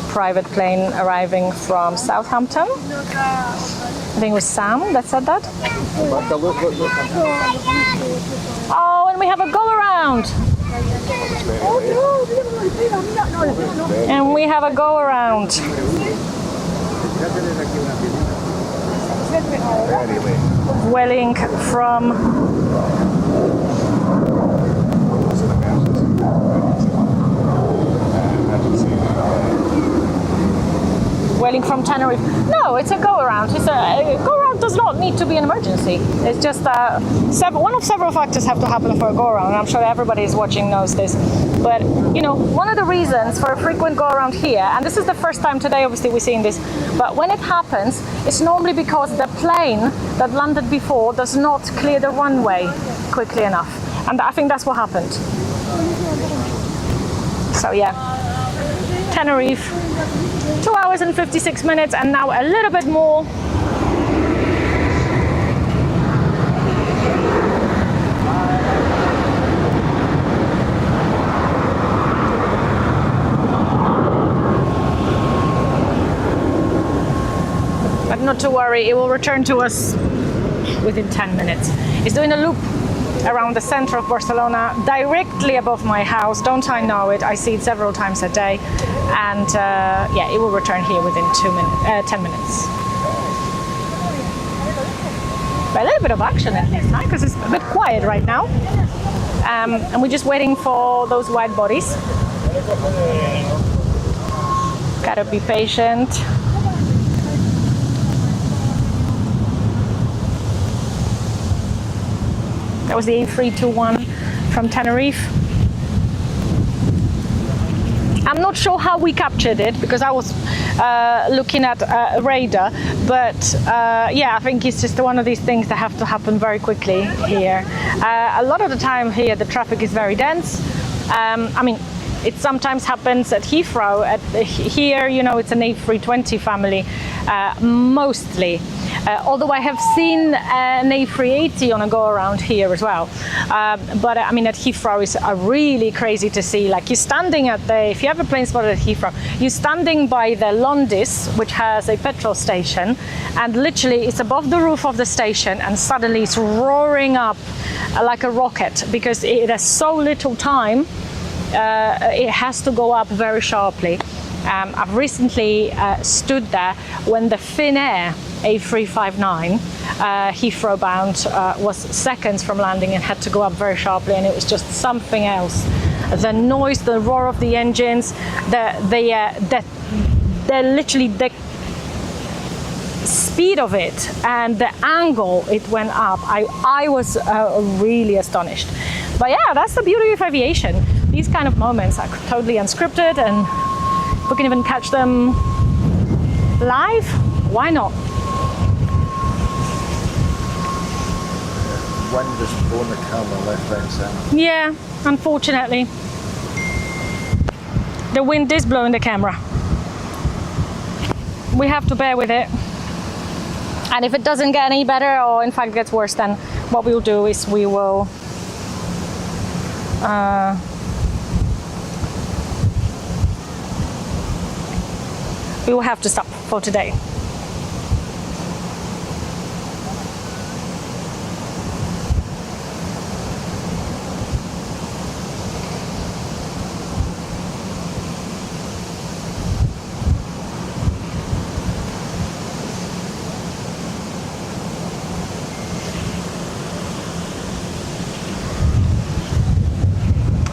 private plane arriving from Southampton. I think it was Sam that said that. Oh, and we have a go around. And we have a go around. Vueling from Tenerife. No, it's a go-around. A go-around does not need to be an emergency. It's just one of several factors have to happen for a go-around. I'm sure everybody is watching knows this. But, you know, one of the reasons for a frequent go-around here, and this is the first time today, obviously, we're seeing this, but when it happens, it's normally because the plane that landed before does not clear the runway quickly enough. And I think that's what happened. So, yeah. Tenerife, 2 hours and 56 minutes, and now a little bit more. But not to worry, it will return to us within 10 minutes. It's doing a loop around the center of Barcelona, directly above my house. Don't I know it? I see it several times a day. And yeah, it will return here within 10 minutes. But a little bit of action at least, right? Because it's a bit quiet right now. And we're just waiting for those wide bodies. Gotta be patient. That was the A321 from Tenerife. I'm not sure how we captured it because I was looking at a radar, but yeah, I think it's just one of these things that have to happen very quickly here. A lot of the time here, the traffic is very dense. I mean, it sometimes happens at Heathrow. Here, you know, it's an A320 family, mostly. Although I have seen an A380 on a go around here as well. But I mean, at Heathrow is really crazy to see. Like you're standing if you have a plane spot at Heathrow, you're standing by the Londis, which has a petrol station, and literally it's above the roof of the station, and suddenly it's roaring up like a rocket because it has so little time. It has to go up very sharply. I've recently stood there when the Finnair A359 Heathrow bound was seconds from landing and had to go up very sharply, and it was just something else. The noise, the roar of the engines, literally the speed of it and the angle it went up. I was really astonished. But yeah, that's the beauty of aviation. These kind of moments are totally unscripted, and we can even catch them live. Why not? Wind just blowing the camera left, right, and centre. Yeah, unfortunately. The wind is blowing the camera. We have to bear with it. And if it doesn't get any better, or in fact gets worse, then what we'll do is we will have to stop for today.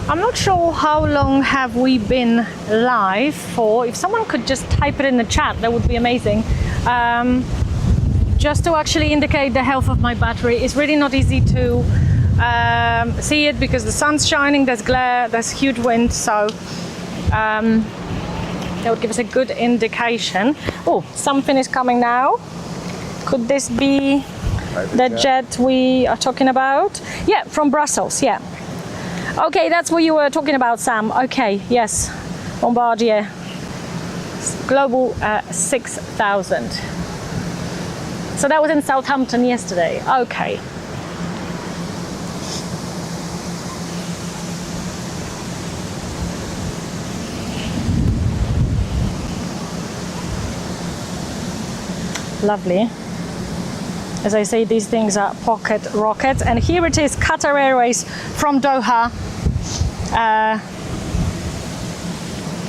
I'm not sure how long have we been live for. If someone could just type it in the chat, that would be amazing. Just to actually indicate the health of my battery. It's really not easy to see it because the sun's shining, there's glare, there's huge wind, so that would give us a good indication. Oh, something is coming now. Could this be the jet we are talking about. Yeah, from Brussels, yeah. Okay, that's what you were talking about, Sam. Okay, yes, Bombardier. Global 6000. So that was in Southampton yesterday. Okay. Lovely. As I say, these things are pocket rockets. And here it is, Qatar Airways from Doha.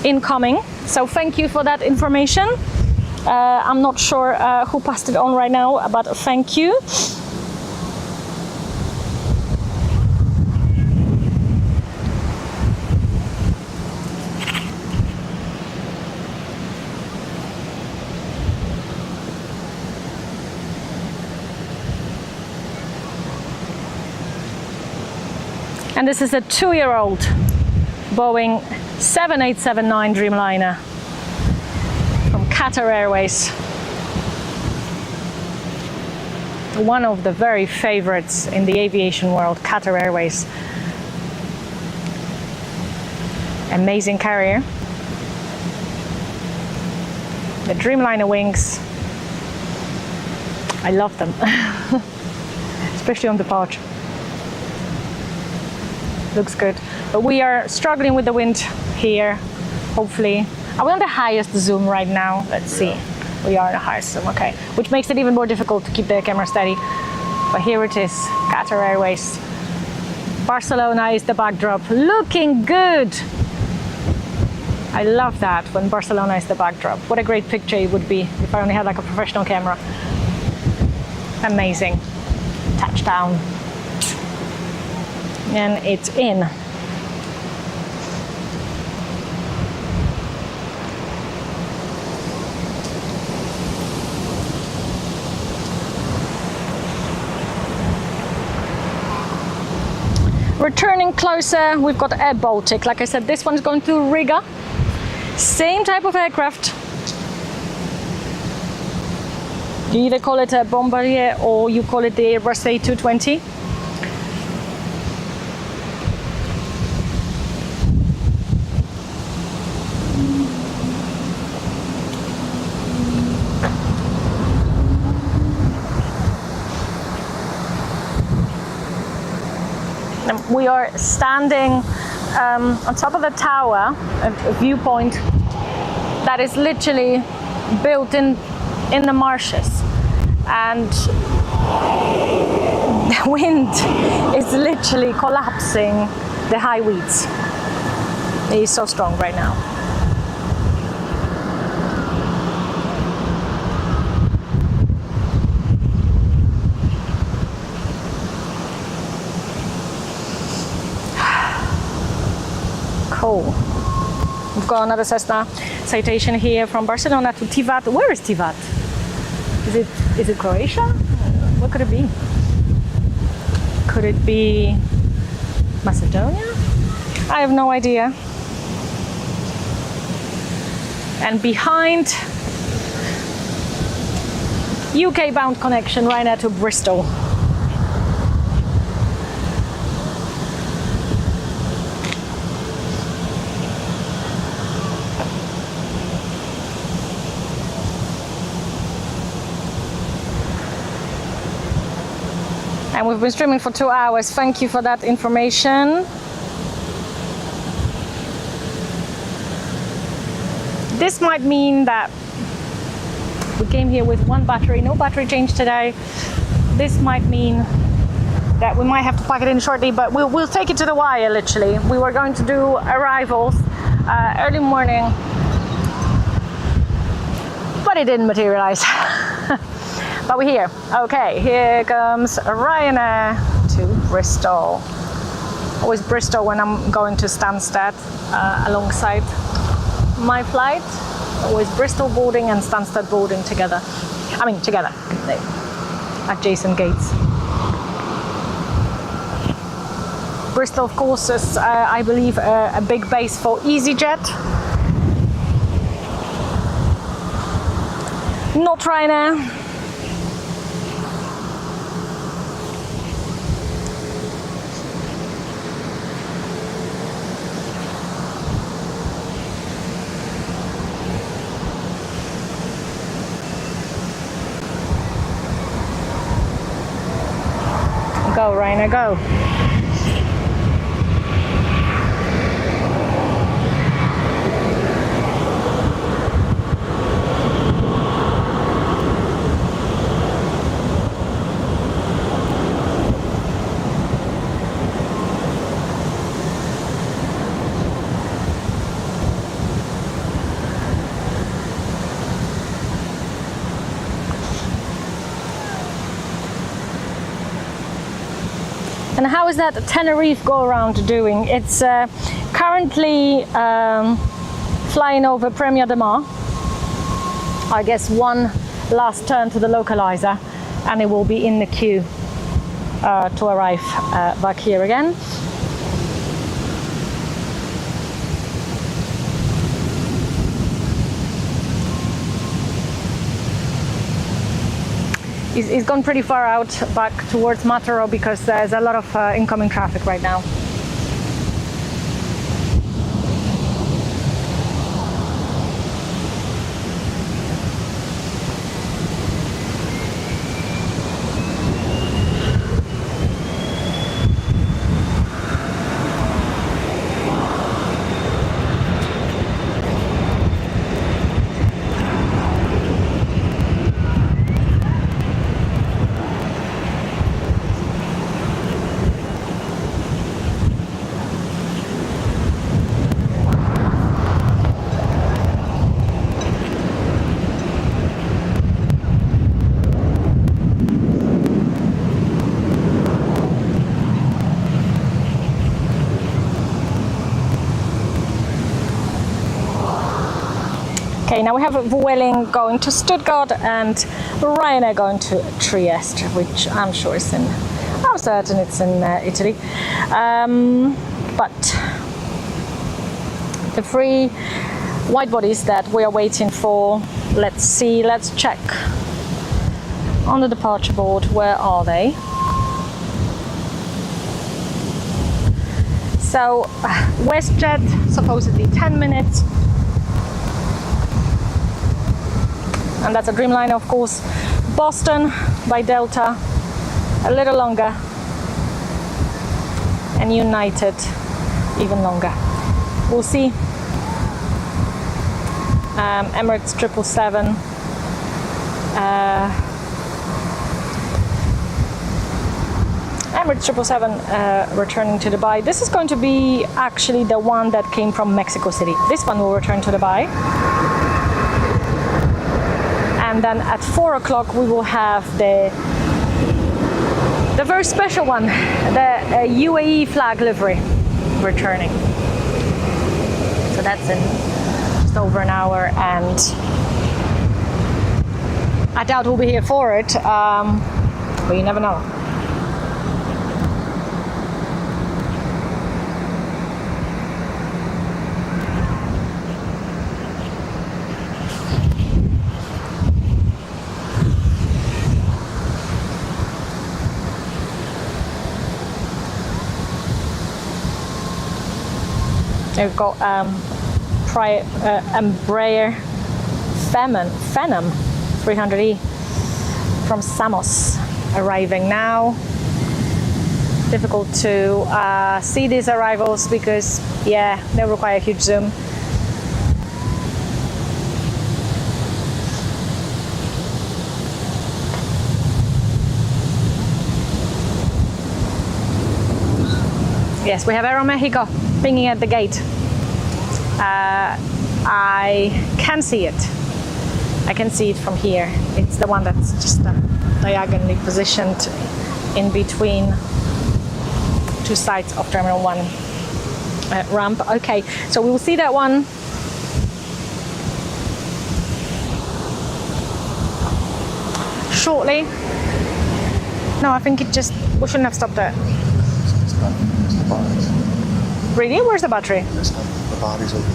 Incoming. So thank you for that information. I'm not sure who passed it on right now, but thank you. And this is a 2-year-old Boeing 7879 Dreamliner from Qatar Airways. One of the very favorites in the aviation world, Qatar Airways. Amazing carrier. The Dreamliner wings, I love them, especially on departure. Looks good. But we are struggling with the wind here, hopefully. Are we on the highest zoom right now? Let's see. We are on the highest zoom, okay. Which makes it even more difficult to keep the camera steady. But here it is, Qatar Airways. Barcelona is the backdrop. Looking good. I love that when Barcelona is the backdrop. What a great picture it would be if I only had like a professional camera. Amazing. Touchdown. And it's in. Returning closer, we've got Air Baltic. Like I said, this one's going to Riga. Same type of aircraft. You either call it a Bombardier or you call it the Airbus A220. We are standing on top of the tower, a viewpoint that is literally built in the marshes, and the wind is literally collapsing the high weeds. It is so strong right now. Cool. We've got another Cessna citation here from Barcelona to Tivat. Where is Tivat? Is it Croatia? What could it be? Could it be Macedonia? I have no idea. And behind, UK bound connection Ryanair to Bristol. And we've been streaming for 2 hours. Thank you for that information. This might mean that we came here with one battery, no battery change today. This might mean that we might have to pack it in shortly, but we'll take it to the wire, literally. We were going to do arrivals early morning, but it didn't materialize. But we're here. Okay, here comes Ryanair to Bristol. Always Bristol when I'm going to Stansted alongside my flight. Always Bristol boarding and Stansted boarding together. I mean, together, adjacent gates. Bristol, of course, is, I believe, a big base for easyJet. Not Ryanair. Go, Ryanair, go. And how is that Tenerife go-around doing? It's currently flying over Premia de Mar. I guess one last turn to the localizer and it will be in the queue to arrive back here again. It's gone pretty far out back towards Mataró because there's a lot of incoming traffic right now. Okay, now we have Vueling going to Stuttgart and Ryanair going to Trieste, which I'm sure is in, I'm certain it's in Italy. But the three wide bodies that we are waiting for, let's see, let's check. On the departure board, where are they? So, WestJet, supposedly 10 minutes. And that's a Dreamliner, of course. Boston by Delta, a little longer. And United, even longer. We'll see. Emirates 777. Emirates 777 returning to Dubai. This is going to be actually the one that came from Mexico City. This one will return to Dubai. And then at 4 o'clock we will have the very special one, the UAE flag livery returning. So that's in just over an hour, and I doubt we'll be here for it, but you never know. We've got Embraer Phenom 300E from Samos arriving now. Difficult to see these arrivals because, yeah, they require a huge zoom. Yes, we have Aeromexico pinging at the gate. I can see it. I can see it from here. It's the one that's just diagonally positioned in between two sides of Terminal 1 ramp. Okay, so we will see that one. Shortly. No, I think it just, we shouldn't have stopped there. Really? Where's the battery? The battery's open.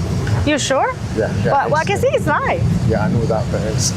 You sure? Yeah. Well, I can see it's live. Yeah, I know that, but it's